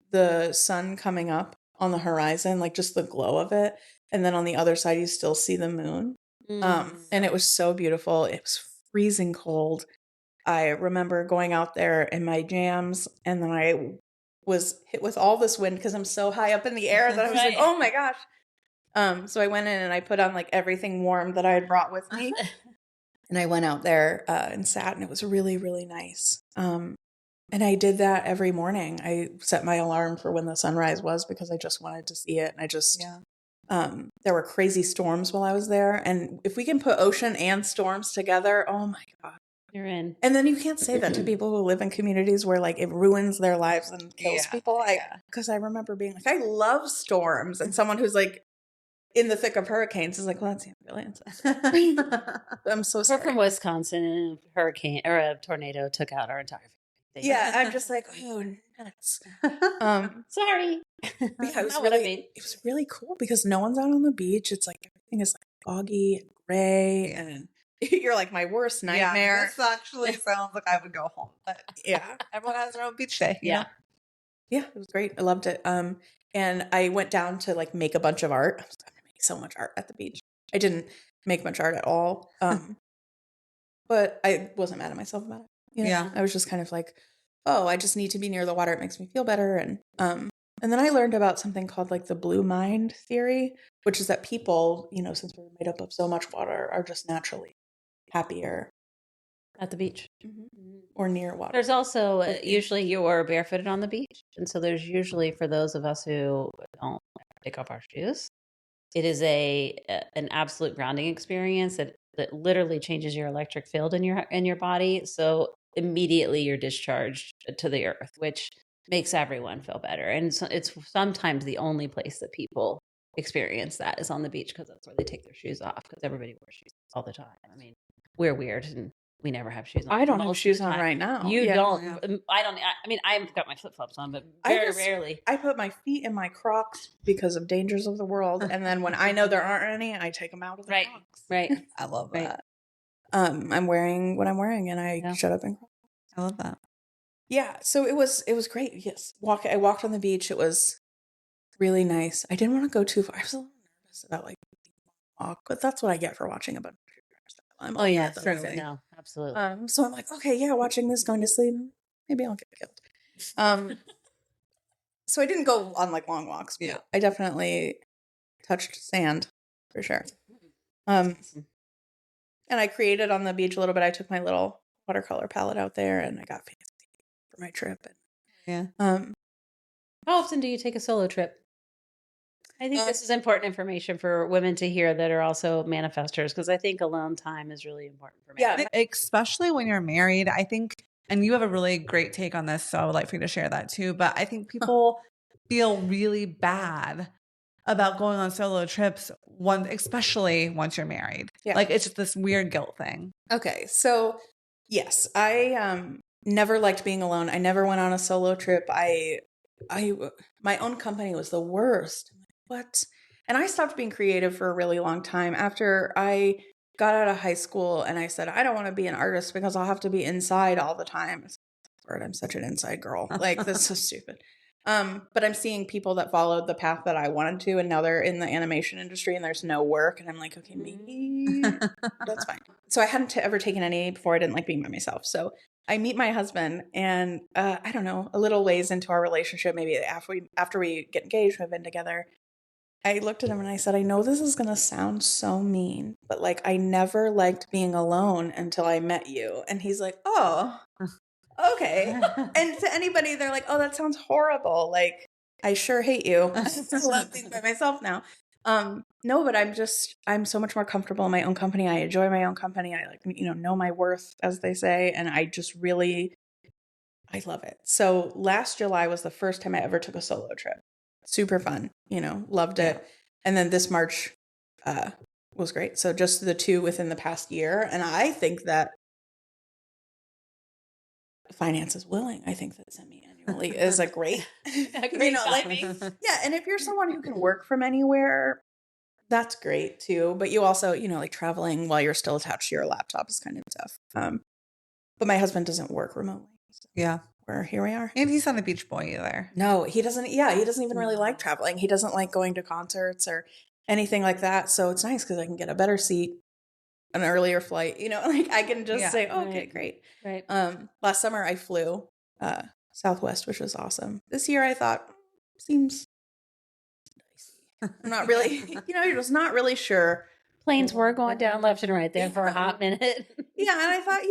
the sun coming up on the horizon, like just the glow of it. And then on the other side, you still see the moon. And it was so beautiful. It was freezing cold. I remember going out there in my jams, and then I was hit with all this wind because I'm so high up in the air that I was like, oh my gosh. So I went in and I put on like everything warm that I had brought with me. And I went out there and sat, and it was really, really nice. And I did that every morning. I set my alarm for when the sunrise was because I just wanted to see it. And I just, there were crazy storms while I was there. And if we can put ocean and storms together, oh my God. You're in. And then you can't say that to people who live in communities where like it ruins their lives and kills people. Because I remember being like, I love storms. And someone who's like in the thick of hurricanes is like, well, that's ambulance. I'm so sorry. We're from Wisconsin, and a hurricane or a tornado took out our entire family. Yeah, I'm just like, oh, nuts. Sorry. Yeah, it was really cool because no one's out on the beach. It's like everything is like foggy and gray, and you're like my worst nightmare. Yeah, this actually sounds like I would go home. But yeah, everyone has their own beach day. Yeah, yeah, it was great. I loved it. And I went down to like make a bunch of art. I was going to make so much art at the beach. I didn't make much art at all, but I wasn't mad at myself about it. You know? Yeah, I was just kind of like, oh, I just need to be near the water. It makes me feel better. And then I learned about something called like the blue mind theory, which is that people, you know, since we're made up of so much water, are just naturally happier at the beach or near water. There's also usually you're barefooted on the beach, and so there's usually, for those of us who don't take off our shoes, it is an absolute grounding experience that literally changes your electric field in your body. So immediately you're discharged to the earth, which makes everyone feel better. And so it's sometimes the only place that people experience that is on the beach, because that's where they take their shoes off, because everybody wears shoes all the time. I mean, we're weird and we never have shoes on. I don't have shoes on right now. You don't. Yeah. I don't. I mean, I've got my flip-flops on, but very rarely. I put my feet in my Crocs because of dangers of the world. And then when I know there aren't any, I take them out of the Crocs. Right. I love that. I'm wearing what I'm wearing, and I shut up and Crocs. I love that. Yeah. So it was great. Yes. I walked on the beach. It was really nice. I didn't want to go too far. I was a little nervous about like walk, but that's what I get for watching a bunch of yeah, certainly. No, absolutely. So I'm like, okay, yeah, watching this, going to sleep, maybe I'll get killed. So I didn't go on like long walks. But I definitely touched sand for sure. And I created on the beach a little bit. I took my little watercolor palette out there, and I got fancy for my trip. And, how often do you take a solo trip? I think this is important information for women to hear that are also manifestors, because I think alone time is really important for me. Yeah, especially when you're married. I think, and you have a really great take on this, so I would like for you to share that too. But I think people feel really bad about going on solo trips, especially once you're married. Yeah. Like it's just this weird guilt thing. Okay, so yes, I never liked being alone. I never went on a solo trip. My own company was the worst. What? And I stopped being creative for a really long time after I got out of high school, and I said, I don't want to be an artist because I'll have to be inside all the time. I'm such an inside girl. Like, that's so stupid. But I'm seeing people that followed the path that I wanted to, and now they're in the animation industry and there's no work. And I'm like, okay, maybe that's fine. So I hadn't ever taken any before. I didn't like being by myself. So I meet my husband, and I don't know, a little ways into our relationship, maybe after we get engaged, we've been together. I looked at him and I said, I know this is going to sound so mean, but like, I never liked being alone until I met you. And he's like, oh, okay. And to anybody, they're like, oh, that sounds horrible. Like, I sure hate you. I love being by myself now. No, but I'm so much more comfortable in my own company. I enjoy my own company. I like, know my worth, as they say. And I just really, I love it. So last July was the first time I ever took a solo trip. Super fun, loved it. And then this March was great. So just the two within the past year. And I think that finance is willing. I think that semi-annually is a great, yeah. And if you're someone who can work from anywhere, that's great too. But you also, like traveling while you're still attached to your laptop is kind of tough. But my husband doesn't work remotely. So Yeah. here we are. And he's not a beach boy either. No, he doesn't. Yeah, he doesn't even really like traveling. He doesn't like going to concerts or anything like that. So it's nice because I can get a better seat, an earlier flight. Like I can just say, oh, okay, great. Right. Last summer I flew Southwest, which was awesome. This year I thought seems dicey. I'm not really, you're just not really sure. Planes were going down left and right there for a hot minute. Yeah, and I thought,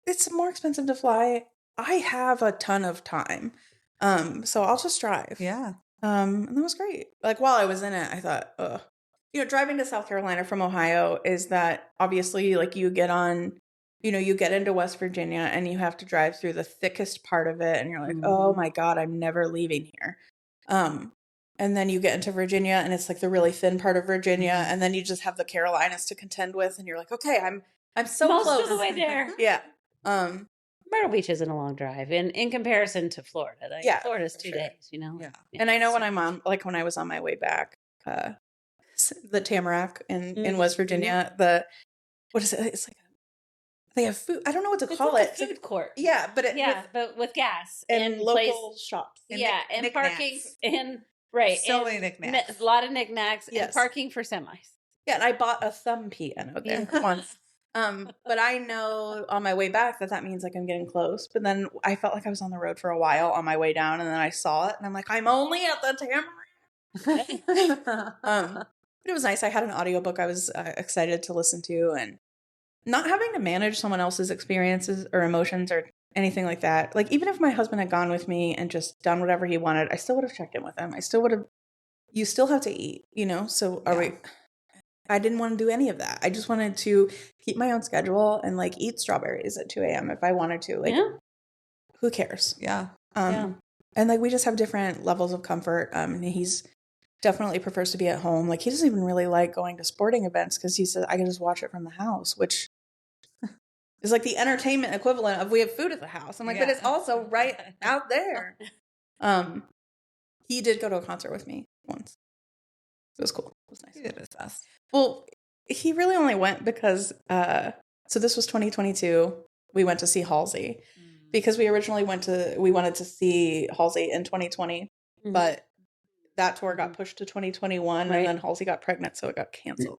it's more expensive to fly. I have a ton of time. So I'll just drive. Yeah. And that was great. Like while I was in it, I thought, ugh. Driving to South Carolina from Ohio is that obviously like you get on, you get into West Virginia and you have to drive through the thickest part of it. And you're like, oh my God, I'm never leaving here. And then you get into Virginia and it's like the really thin part of Virginia. And then you just have the Carolinas to contend with. And you're like, okay, I'm so Most close. of the way there. Yeah. Myrtle Beach isn't a long drive in comparison to Florida. Florida's 2 days, Yeah. And I know when I'm on, like when I was on my way back, the Tamarack in West Virginia, what is it? It's like, they have food. I don't know what to call it. It's like a food court. Yeah, but but with gas and local shops. And and parking and right. So many knickknacks. A lot of knickknacks and parking for semis. Yeah, and I bought a thumb piano there once. But I know on my way back that means like I'm getting close. But then I felt like I was on the road for a while on my way down, and then I saw it, and I'm like, I'm only at the Tamarack. But it was nice. I had an audiobook I was excited to listen to, and not having to manage someone else's experiences or emotions or anything like that. Like even if my husband had gone with me and just done whatever he wanted, I still would have checked in with him. I still would have. You still have to eat, So I didn't want to do any of that. I just wanted to keep my own schedule and like eat strawberries at 2 a.m. if I wanted to. Like, who cares? Yeah. And like we just have different levels of comfort. And he's definitely prefers to be at home. Like he doesn't even really like going to sporting events because he says I can just watch it from the house, which is like the entertainment equivalent of we have food at the house. I'm like, but it's also right out there. He did go to a concert with me once. It was cool. It was nice. He did his best. Well, he really only went because, so this was 2022. We went to see Halsey because we originally we wanted to see Halsey in 2020, but that tour got pushed to 2021 and then Halsey got pregnant, so it got canceled.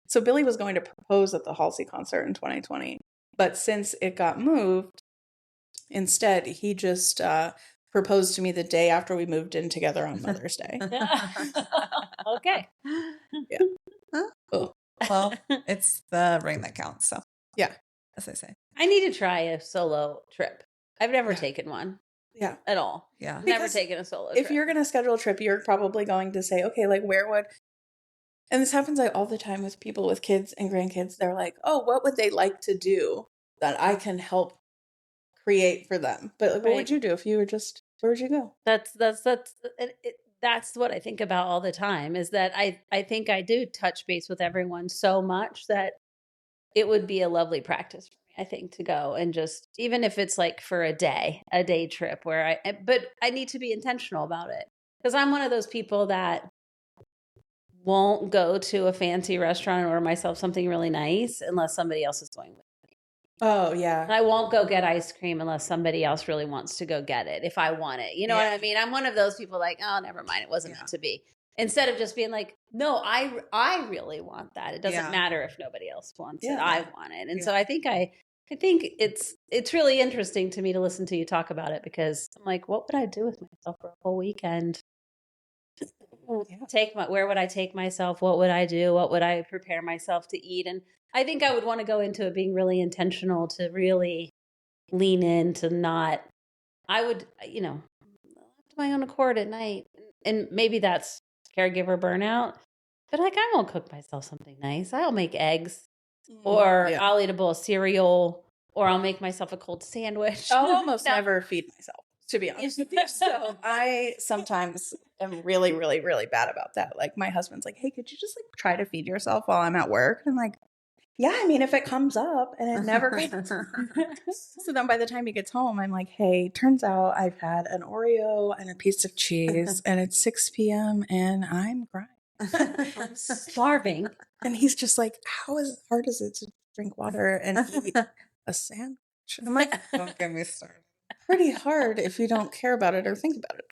So Billy was going to propose at the Halsey concert in 2020, but since it got moved, instead he just proposed to me the day after we moved in together on Mother's Day. Okay. Yeah. Oh. Well, it's the ring that counts. So yeah, as I say, I need to try a solo trip. I've never taken one. Yeah. At all. Yeah. Never taken a solo trip. If you're going to schedule a trip, you're probably going to say, okay, like and this happens like all the time with people with kids and grandkids. They're like, oh, what would they like to do that I can help create for them? But like, what would you do if you were just, where would you go? That's what I think about all the time is that I think I do touch base with everyone so much that it would be a lovely practice for me, I think, to go and just, even if it's like for a day trip but I need to be intentional about it because I'm one of those people that won't go to a fancy restaurant and order myself something really nice unless somebody else is going with me. Oh, And yeah. I won't go get ice cream unless somebody else really wants to go get it if I want it. You know what I mean? I'm one of those people like, oh, never mind. It wasn't meant to be. Instead of just being like, no, I really want that. It doesn't matter if nobody else wants it. I want it. And so I think it's really interesting to me to listen to you talk about it because I'm like, what would I do with myself for a whole weekend? Where would I take myself? What would I do? What would I prepare myself to eat? And I think I would want to go into it being really intentional to really lean in to not, I would, to my own accord at night. And maybe that's caregiver burnout, but like, I won't cook myself something nice. I'll make eggs or I'll eat a bowl of cereal or I'll make myself a cold sandwich. I'll almost never feed myself, to be honest with you. So I sometimes am really, really, really bad about that. Like my husband's like, hey, could you just like try to feed yourself while I'm at work? And I'm like, yeah, I mean, if it comes up and it never comes. So then by the time he gets home, I'm like, hey, turns out I've had an Oreo and a piece of cheese and it's 6 p.m. and I'm crying. I'm starving. And he's just like, how hard is it to drink water and eat a sandwich? I'm like, Don't get me started. pretty hard if you don't care about it or think about it.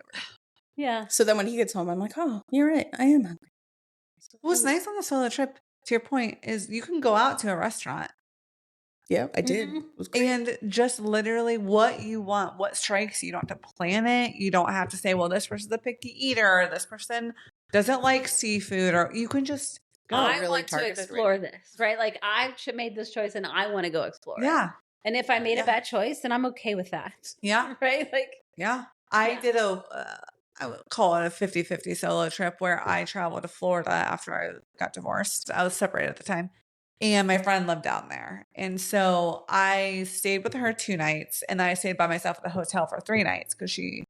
Yeah. So then when he gets home, I'm like, oh, you're right. I am hungry. What's nice on the solo trip, to your point, is you can go out to a restaurant. Yeah, I did. Mhm. It was great. And just literally what you want, what strikes you. You don't have to plan it. You don't have to say, well, this person's a picky eater. This person doesn't like seafood. Or you can just go. I really want to targeted, explore this, right? Like I made this choice and I want to go explore it. Yeah. And if I made a bad choice, then I'm okay with that. Yeah. Right? Like, Yeah. I did I would call it a 50-50 solo trip where I traveled to Florida after I got divorced. I was separated at the time. And my friend lived down there. And so I stayed with her 2 nights and then I stayed by myself at the hotel for 3 nights because she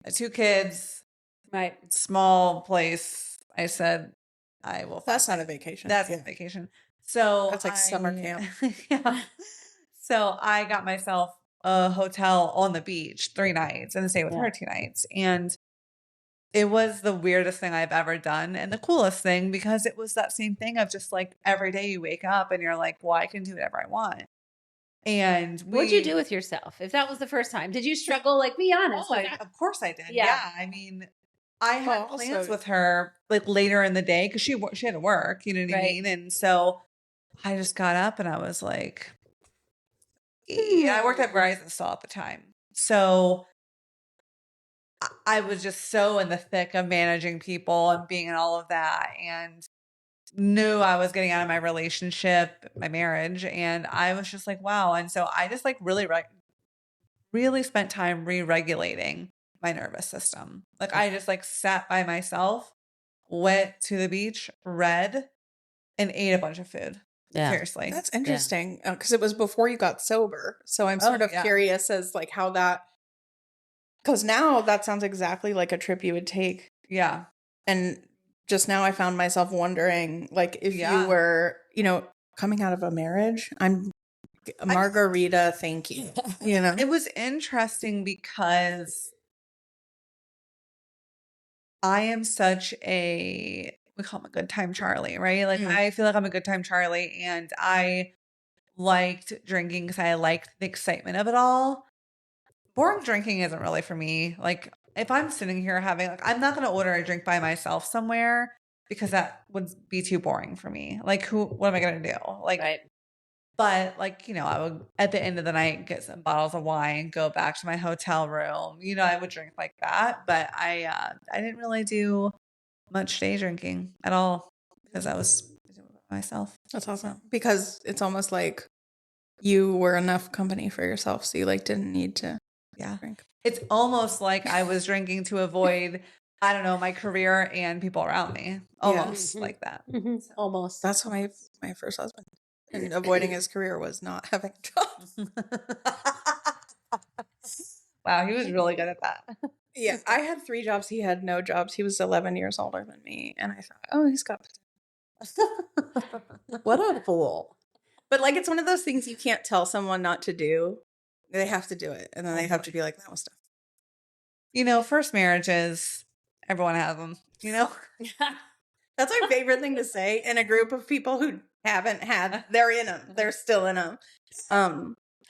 had 2 kids, right. small place. I said, I will. That's not a vacation. That's a vacation. So that's like summer camp. Yeah. So I got myself a hotel on the beach 3 nights and stayed with her 2 nights. And it was the weirdest thing I've ever done and the coolest thing because it was that same thing of just like every day you wake up and you're like, well, I can do whatever I want. And what'd you do with yourself? If that was the first time, did you struggle? Like, be honest. Of course I did. Yeah. Yeah. I mean, I had plans with her like later in the day because she had to work, you know what I mean? And so I just got up and I was like, I worked at Verizon still at the time. So I was just so in the thick of managing people and being in all of that and knew I was getting out of my relationship, my marriage. And I was just like, wow. And so I just like really spent time re-regulating my nervous system. Like I just like sat by myself, went to the beach, read, and ate a bunch of food. Yeah. Seriously. That's interesting because it was before you got sober. So I'm sort of curious as like how that, because now that sounds exactly like a trip you would take. Yeah. And just now I found myself wondering like if you were, coming out of a marriage, I'm a margarita, thank you. It was interesting because I am such we call him a good time Charlie, right? Like I feel like I'm a good time Charlie and I liked drinking because I liked the excitement of it all. Boring drinking isn't really for me. Like if I'm sitting here I'm not going to order a drink by myself somewhere because that would be too boring for me. Like what am I going to do? Like, right. But like, I would at the end of the night get some bottles of wine, go back to my hotel room. I would drink like that, but I didn't really do much day drinking at all because I was doing it myself. That's awesome. Because it's almost like you were enough company for yourself. So you didn't need to drink. It's almost like I was drinking to avoid, I don't know, my career and people around me. Almost like that. Mm-hmm. So. Almost. That's my first husband. And avoiding his career was not having a job. Wow, he was really good at that. Yeah, I had 3 jobs. He had no jobs. He was 11 years older than me. And I thought, oh, he's got potential. What a fool. But it's one of those things you can't tell someone not to do. They have to do it. And then they have to be like, that was tough. First marriages, everyone has them, That's my favorite thing to say in a group of people who haven't had. They're in them. They're still in them.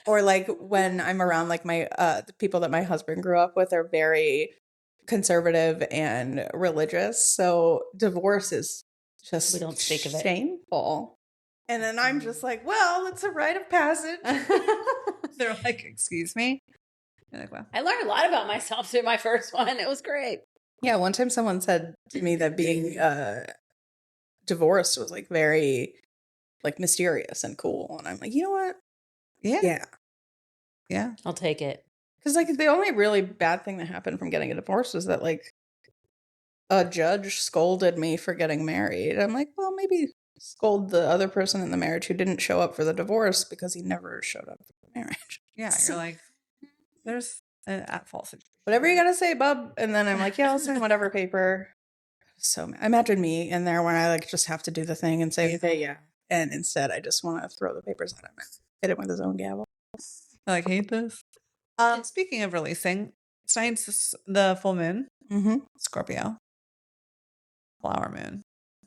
Or like when I'm around like my the people that my husband grew up with are very conservative and religious. So divorce is just We don't speak of it. shameful. And then I'm just like, well, it's a rite of passage. They're like, excuse me. You're like, well, I learned a lot about myself through my first one. It was great. Yeah, one time someone said to me that being divorced was like very like mysterious and cool, and I'm like, you know what? yeah. I'll take it. Because like the only really bad thing that happened from getting a divorce was that like a judge scolded me for getting married. I'm like, well, maybe scold the other person in the marriage who didn't show up for the divorce because he never showed up for the marriage. Yeah, you're like, there's an at-fault situation. Whatever you gotta say, bub. And then I'm like, yeah, I'll sign whatever paper. So imagine me in there when I like just have to do the thing and say, okay, yeah. And instead, I just want to throw the papers at him and hit him with his own gavel. I like hate this. Speaking of releasing, tonight's the full moon. Mm-hmm. Scorpio. Flower moon.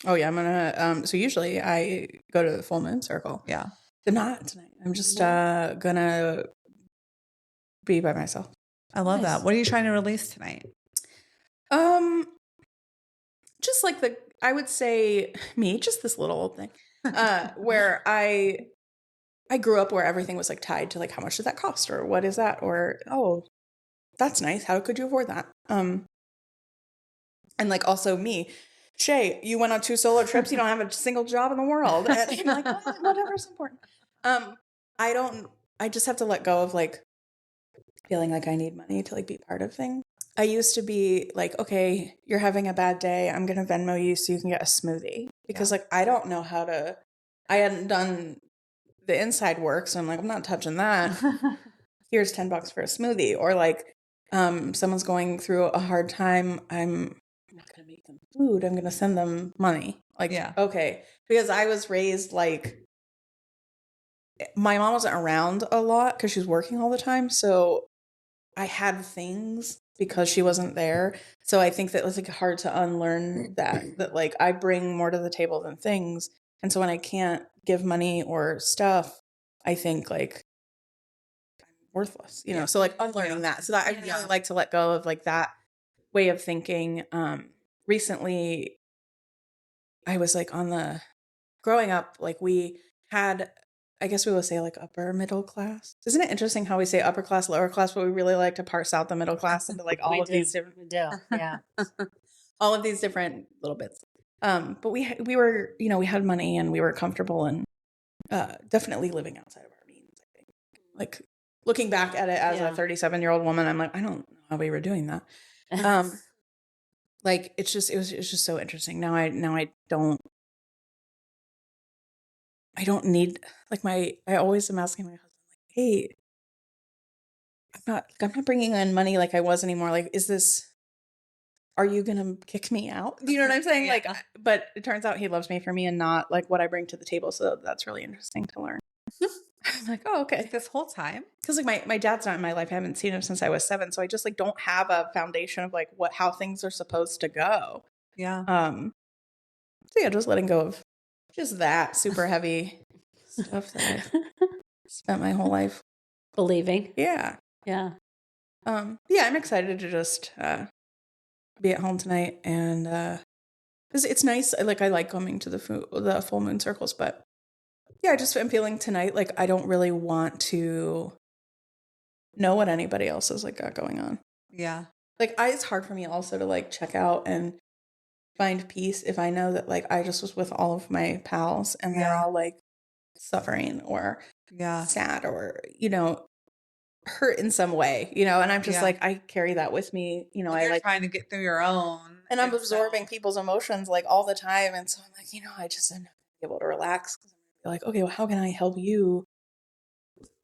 Oh yeah, I'm gonna. So usually I go to the full moon circle. Yeah. But not tonight. I'm just gonna be by myself. I love that. What are you trying to release tonight? Just like I would say just this little old thing, where I grew up where everything was like tied to like how much did that cost or what is that or oh that's nice, how could you afford that, and like also me, Shay, you went on 2 solo trips, you don't have a single job in the world, and I'm like whatever's important. I just have to let go of like feeling like I need money to like be part of things. I used to be like, okay, you're having a bad day, I'm gonna Venmo you so you can get a smoothie, because like I don't know how to. I hadn't done the inside work, so I'm like, I'm not touching that. Here's $10 for a smoothie. Or like someone's going through a hard time, I'm not gonna make them food, I'm gonna send them money. Like, yeah, okay, because I was raised like my mom wasn't around a lot because she was working all the time, so I had things because she wasn't there. So I think that it was like hard to unlearn that like I bring more to the table than things. And so when I can't give money or stuff, I think like I'm worthless, you know? So like unlearning that. So that I really like to let go of like that way of thinking. Recently I was like growing up, like we had, I guess we would say like upper middle class. Isn't it interesting how we say upper class, lower class, but we really like to parse out the middle class into like all of these different, yeah, all of these different little bits. But we were, you know, we had money and we were comfortable and definitely living outside of our means. I think, like looking back at it as a 37-year-old woman, I'm like, I don't know how we were doing that. Like it was just so interesting. Now I don't need like I always am asking my husband like, hey, I'm not bringing in money like I was anymore. Like, are you going to kick me out? Do you know what I'm saying? Yeah. Like, but it turns out he loves me for me and not like what I bring to the table. So that's really interesting to learn. I'm like, oh, okay. Like this whole time? Cause like my dad's not in my life. I haven't seen him since I was 7. So I just like don't have a foundation of like how things are supposed to go. Yeah. So yeah, just letting go of just that super heavy stuff that I've spent my whole life believing. Yeah. Yeah. Yeah, I'm excited to just be at home tonight, and because it's nice. I like coming to the full moon circles, but yeah, I just am feeling tonight like I don't really want to know what anybody else has like got going on. Yeah, like it's hard for me also to like check out and find peace if I know that like I just was with all of my pals and they're all like suffering or sad or you know hurt in some way, you know, and I'm just like I carry that with me, you know. I like trying to get through your own, and I'm absorbing people's emotions like all the time, and so I'm like, you know, I just am not able to relax because I'm like, okay, well, how can I help you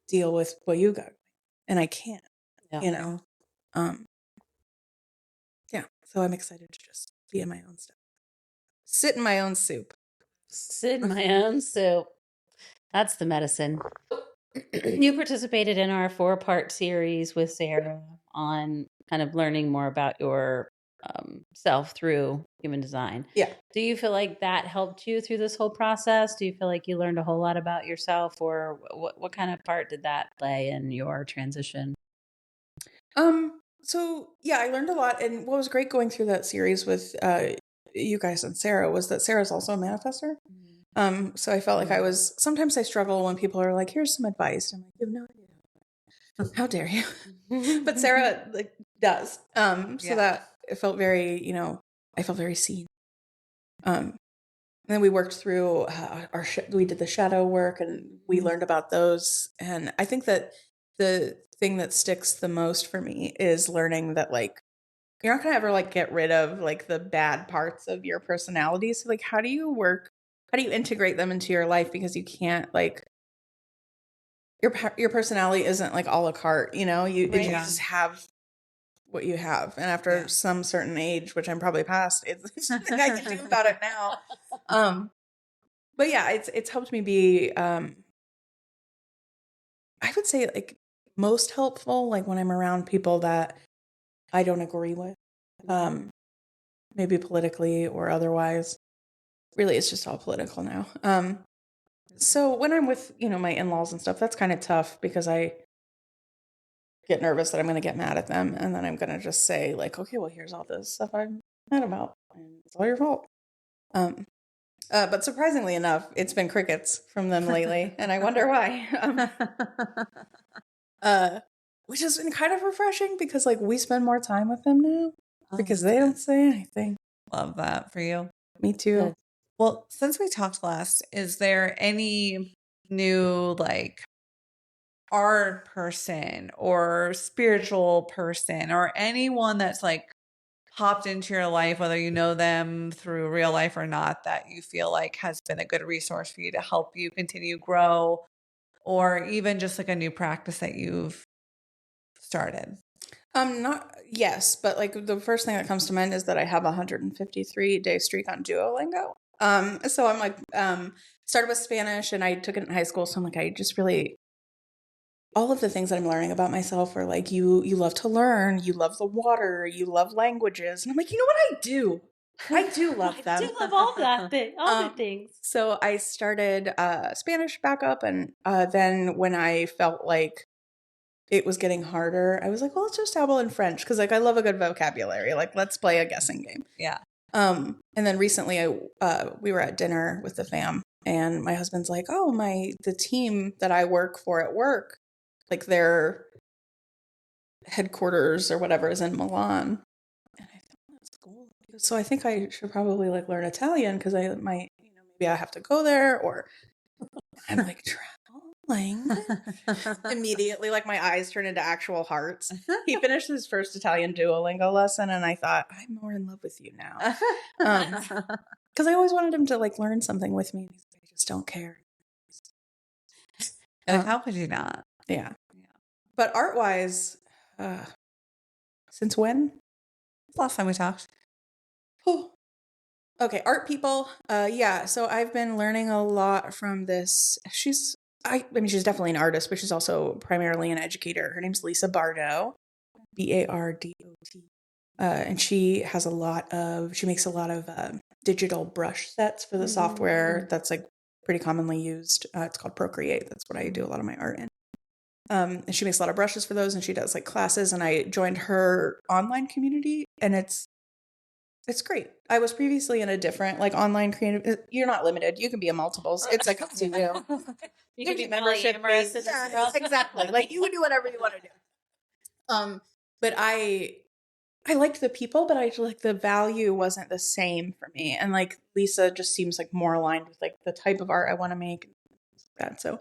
deal with what you got? And I can't, you know. Yeah, so I'm excited to just be in my own stuff, sit in my own soup. Sit in my own soup. That's the medicine. You participated in our 4-part series with Sarah on kind of learning more about your self through human design. Yeah. Do you feel like that helped you through this whole process? Do you feel like you learned a whole lot about yourself, or what kind of part did that play in your transition? So yeah, I learned a lot. And what was great going through that series with you guys and Sarah was that Sarah's also a manifestor. So I felt like I was, sometimes I struggle when people are like, here's some advice. I'm like, you have no idea. How dare you? But Sarah like does. So that it felt very, I felt very seen. And then we worked through we did the shadow work and we learned about those. And I think that the thing that sticks the most for me is learning that like, you're not going to ever like get rid of like the bad parts of your personality. So like, how do you integrate them into your life? Because you can't like, your personality isn't like a la carte, you just have what you have. And after some certain age, which I'm probably past, it's nothing I can do about it now. But yeah, it's helped me be, I would say like most helpful, like when I'm around people that I don't agree with, maybe politically or otherwise. Really, it's just all political now. So when I'm with, my in-laws and stuff, that's kind of tough because I get nervous that I'm going to get mad at them. And then I'm going to just say like, okay, well, here's all this stuff I'm mad about. And it's all your fault. But surprisingly enough, it's been crickets from them lately. And I wonder why. Which has been kind of refreshing because like we spend more time with them now because they don't say anything. Love that for you. Me too. Good. Well, since we talked last, is there any new like art person or spiritual person or anyone that's like popped into your life, whether you know them through real life or not, that you feel like has been a good resource for you to help you continue grow, or even just like a new practice that you've started? Yes, but like the first thing that comes to mind is that I have a 153-day streak on Duolingo. So I'm like, started with Spanish and I took it in high school. So I'm like, I just really, all of the things that I'm learning about myself are like, you love to learn, you love the water, you love languages. And I'm like, you know what I do? I do love them. I do love all that all the things. So I started Spanish back up. And then when I felt like it was getting harder, I was like, well, let's just dabble in French. Cause like, I love a good vocabulary. Like, let's play a guessing game. Yeah. And then recently we were at dinner with the fam and my husband's like, oh, the team that I work for at work, like their headquarters or whatever is in Milan. And I thought that's cool. So I think I should probably like learn Italian because I might, maybe I have to go there or I'm like, language. Immediately, like my eyes turn into actual hearts. He finished his first Italian Duolingo lesson, and I thought, I'm more in love with you now. Because I always wanted him to like learn something with me. I just don't care. How could you not? Yeah. But art-wise, since when? Last time we talked. Oh. Okay, art people. Yeah. So I've been learning a lot from this. She's definitely an artist, but she's also primarily an educator. Her name's Lisa Bardot, Bardot. And she makes a lot of digital brush sets for the software that's like pretty commonly used. It's called Procreate. That's what I do a lot of my art in. And she makes a lot of brushes for those and she does like classes and I joined her online community and it's great. I was previously in a different like online creative. You're not limited. You can be a multiples. It's like up to you. You can be membership based. Yeah, exactly. Like you can do whatever you want to do. But I liked the people, but I like the value wasn't the same for me. And like Lisa just seems like more aligned with like the type of art I want to make. That so,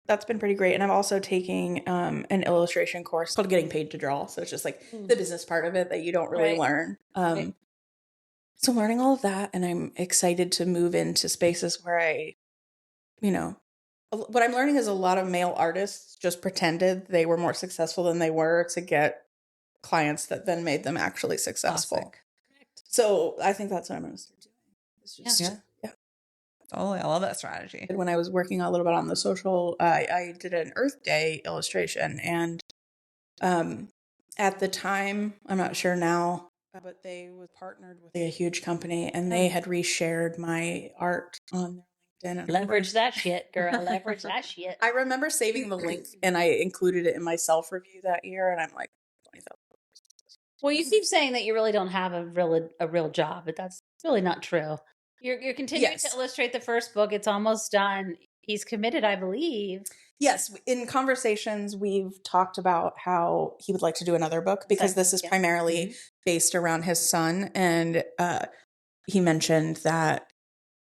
that's been pretty great. And I'm also taking an illustration course called Getting Paid to Draw. So it's just like the business part of it that you don't really learn. So I'm learning all of that, and I'm excited to move into spaces where what I'm learning is a lot of male artists just pretended they were more successful than they were to get clients that then made them actually successful. Classic. So I think that's what I'm going to start doing. It's just, yeah. Oh, I love that strategy. When I was working a little bit on the social, I did an Earth Day illustration, and at the time, I'm not sure now, but they was partnered with a huge company, and they had reshared my art on their LinkedIn. And Leverage that shit, girl. Leverage that shit. I remember saving the link, and I included it in my self review that year, and I'm like, well, you keep saying that you really don't have a real job, but that's really not true. You're continuing to illustrate the first book. It's almost done. He's committed, I believe. Yes, in conversations, we've talked about how he would like to do another book because this is primarily based around his son. And he mentioned that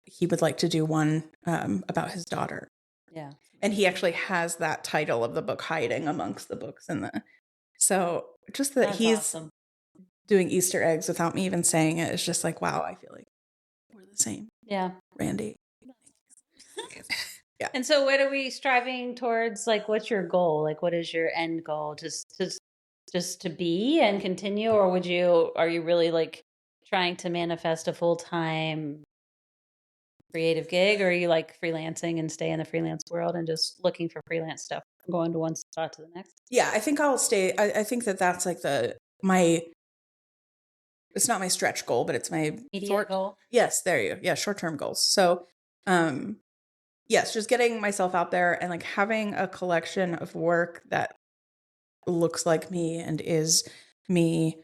he would like to do one about his daughter. Yeah. And he actually has that title of the book hiding amongst the books. So just that he's awesome. Doing Easter eggs without me even saying it is just like, wow, I feel like we're the same. Yeah. Randy. Yeah. And so what are we striving towards? Like, what's your goal? Like, what is your end goal? Just to be and continue? Or are you really like trying to manifest a full-time creative gig? Or are you like freelancing and stay in the freelance world and just looking for freelance stuff, going to one spot to the next? Yeah, I think I'll stay. I think that's like it's not my stretch goal, but it's my immediate goal. Yes, there you go. Yeah, short-term goals. So, yes, just getting myself out there and like having a collection of work that looks like me and is me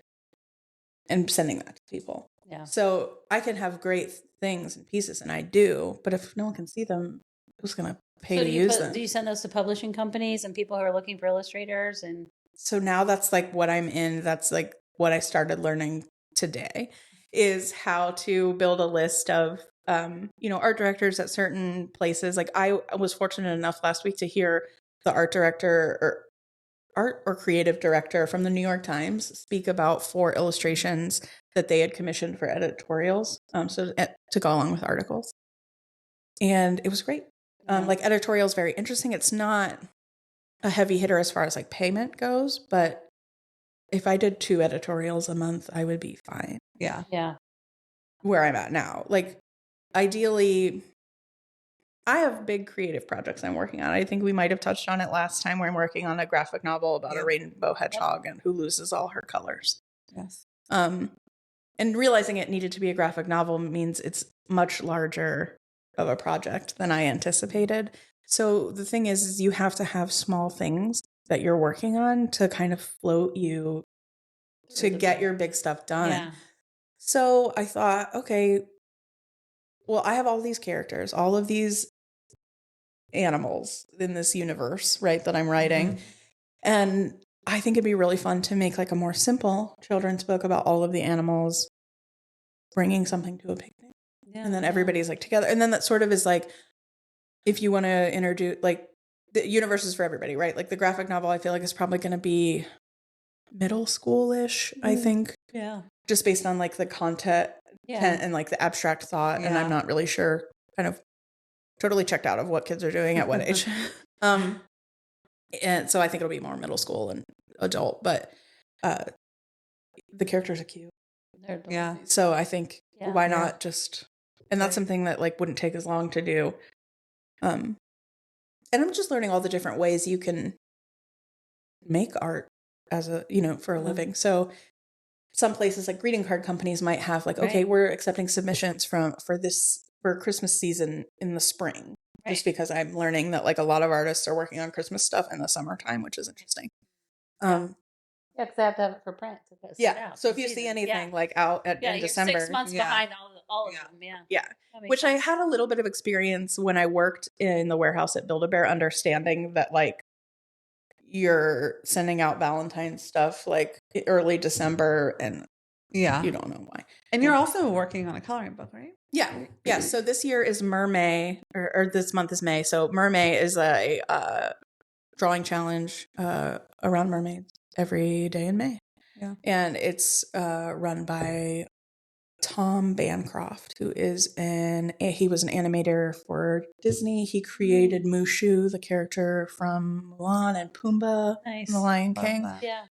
and sending that to people. Yeah. So I can have great things and pieces, and I do, but if no one can see them, who's going to pay to use them? Do you send those to publishing companies and people who are looking for illustrators? And so now that's like what I'm in. That's like what I started learning today is how to build a list of art directors at certain places. Like I was fortunate enough last week to hear the art or creative director from the New York Times speak about 4 illustrations that they had commissioned for editorials, to go along with articles. And it was great. Like editorial is very interesting. It's not a heavy hitter as far as like payment goes, but if I did 2 editorials a month, I would be fine. Yeah. Yeah. Where I'm at now. Like ideally, I have big creative projects I'm working on. I think we might have touched on it last time where I'm working on a graphic novel about a rainbow hedgehog and who loses all her colors. Yes. And realizing it needed to be a graphic novel means it's much larger of a project than I anticipated. So the thing is you have to have small things that you're working on to kind of float you to get your big stuff done. Yeah. So I thought, okay, well, I have all these characters, all of these animals in this universe, right, that I'm writing. Mm-hmm. And I think it'd be really fun to make like a more simple children's book about all of the animals bringing something to a picnic. Yeah. And then everybody's like together. And then that sort of is like, if you want to introduce, like, the universe is for everybody, right? Like the graphic novel, I feel like is probably going to be middle school-ish, I think. Yeah. Just based on like the content and like the abstract thought. Yeah. And I'm not really sure, kind of totally checked out of what kids are doing at what age. And so I think it'll be more middle school and adult, but the characters are cute. Yeah. So I think why not just, and that's something that like wouldn't take as long to do. And I'm just learning all the different ways you can make art as a, for a living. So some places like greeting card companies might have like, okay, we're accepting submissions for Christmas season in the spring, just because I'm learning that like a lot of artists are working on Christmas stuff in the summertime, which is interesting. Yeah, because they have to have it for print. So if you see anything like out in December, 6 months behind all of them. Yeah. Which sense. I had a little bit of experience when I worked in the warehouse at Build-A-Bear, understanding that like you're sending out Valentine's stuff like early December, and you don't know why. And you're also working on a coloring book, right? Yeah. So this year is Mermay, or this month is May. So Mermay is a drawing challenge around mermaids every day in May. Yeah. And it's run by Tom Bancroft, who is he was an animator for Disney. He created Mushu, the character from Mulan, and Pumbaa from The Lion King. Yeah.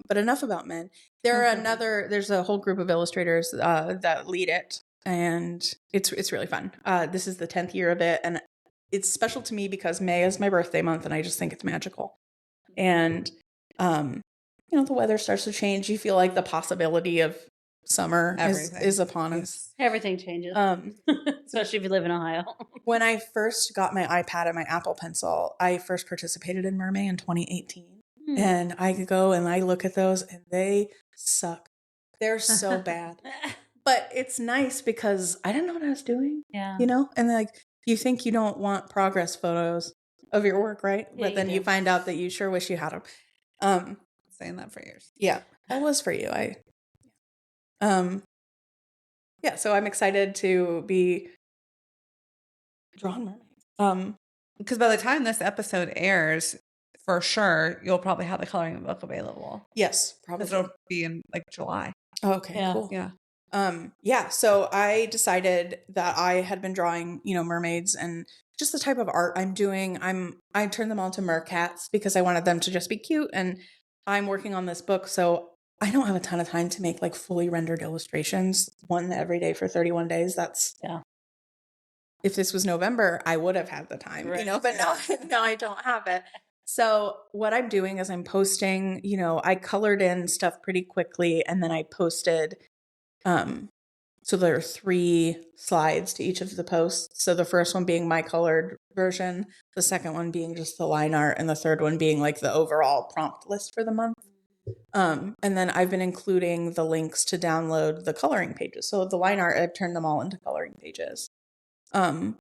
But enough about men. There's a whole group of illustrators that lead it, and it's really fun. This is the 10th year of it, and it's special to me because May is my birthday month, and I just think it's magical. And the weather starts to change. You feel like the possibility of summer Everything. is upon us. Everything changes, especially if you live in Ohio. When I first got my iPad and my Apple Pencil, I first participated in Mermaid in 2018. And I go and I look at those and they suck. They're so bad. But it's nice because I didn't know what I was doing. Yeah. You know? And like, you think you don't want progress photos of your work, right? Yeah, but then you find out that you sure wish you had them. Saying that for years. Yeah. That was for you. Yeah, so I'm excited to be drawn mermaids. Because by the time this episode airs, for sure, you'll probably have the coloring book available. Yes, probably. Because it'll be in like July. Oh, okay, Yeah. cool. Yeah. So I decided that I had been drawing, mermaids and just the type of art I'm doing. I turned them all to mercats because I wanted them to just be cute. And I'm working on this book, so I don't have a ton of time to make like fully rendered illustrations, one every day for 31 days. That's If this was November, I would have had the time, Right. but no, I don't have it. So what I'm doing is I'm posting, I colored in stuff pretty quickly and then I posted, so there are 3 slides to each of the posts. So the first one being my colored version, the second one being just the line art, and the third one being like the overall prompt list for the month. And then I've been including the links to download the coloring pages. So the line art, I've turned them all into coloring pages. And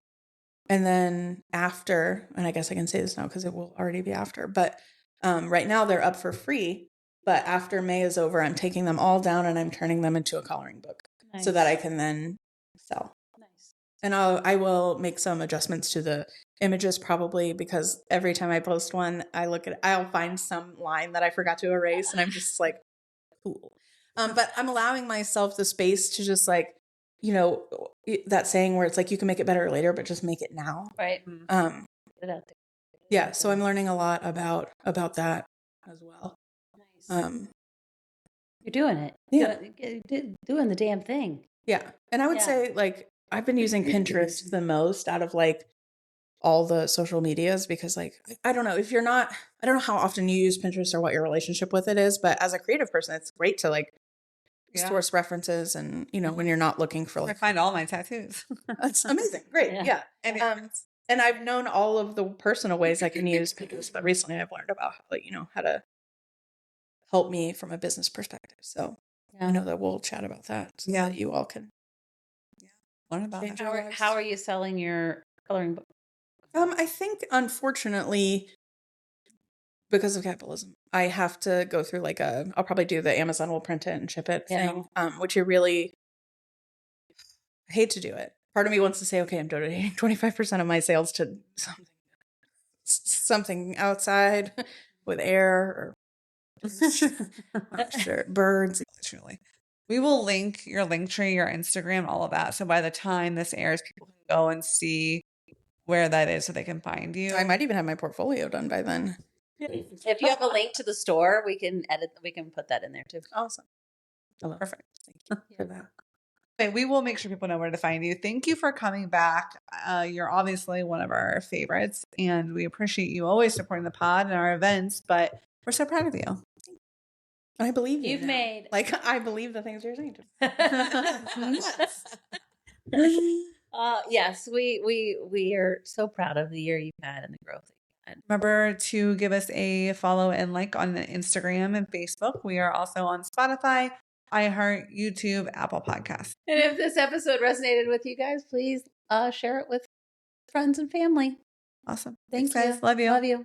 then after, and I guess I can say this now because it will already be after, but right now they're up for free. But after May is over, I'm taking them all down and I'm turning them into a coloring book so that I can then sell. Nice. And I will make some adjustments to the images probably because every time I post one, I'll find some line that I forgot to erase and I'm just like, cool. But I'm allowing myself the space to just like, that saying where it's like you can make it better later, but just make it now. Right. Get it out there. Yeah. So I'm learning a lot about that as well. Nice. You're doing it. Yeah. Doing the damn thing. Yeah. And I would say like I've been using Pinterest the most out of like all the social medias because like I don't know I don't know how often you use Pinterest or what your relationship with it is, but as a creative person, it's great to like source references and when you're not looking for like I find all my tattoos. That's amazing. Great. Yeah. And I've known all of the personal ways I can use Pinterest, but recently I've learned about how to help me from a business perspective. So I know that we'll chat about that so that you all can learn about it. How are you selling your coloring book? I think unfortunately because of capitalism, I have to go through like I'll probably do the Amazon will print it and ship it thing, which I hate to do it. Part of me wants to say, okay, I'm donating 25% of my sales to something outside with air or sure, birds. Literally. We will link your link tree, your Instagram, all of that. So by the time this airs, people can go and see where that is so they can find you. I might even have my portfolio done by then. If you have a link to the store, we can put that in there too. Awesome. Perfect. Thank you for that. Okay, we will make sure people know where to find you. Thank you for coming back. You're obviously one of our favorites, and we appreciate you always supporting the pod and our events, but we're so proud of you. I believe You've made I believe the things you're saying. Yes, we are so proud of the year you've had and the growth that you've had. Remember to give us a follow and like on Instagram and Facebook. We are also on Spotify, iHeart, YouTube, Apple Podcasts. And if this episode resonated with you guys, please share it with friends and family. Awesome. Thanks, guys. you. Love you. Love you.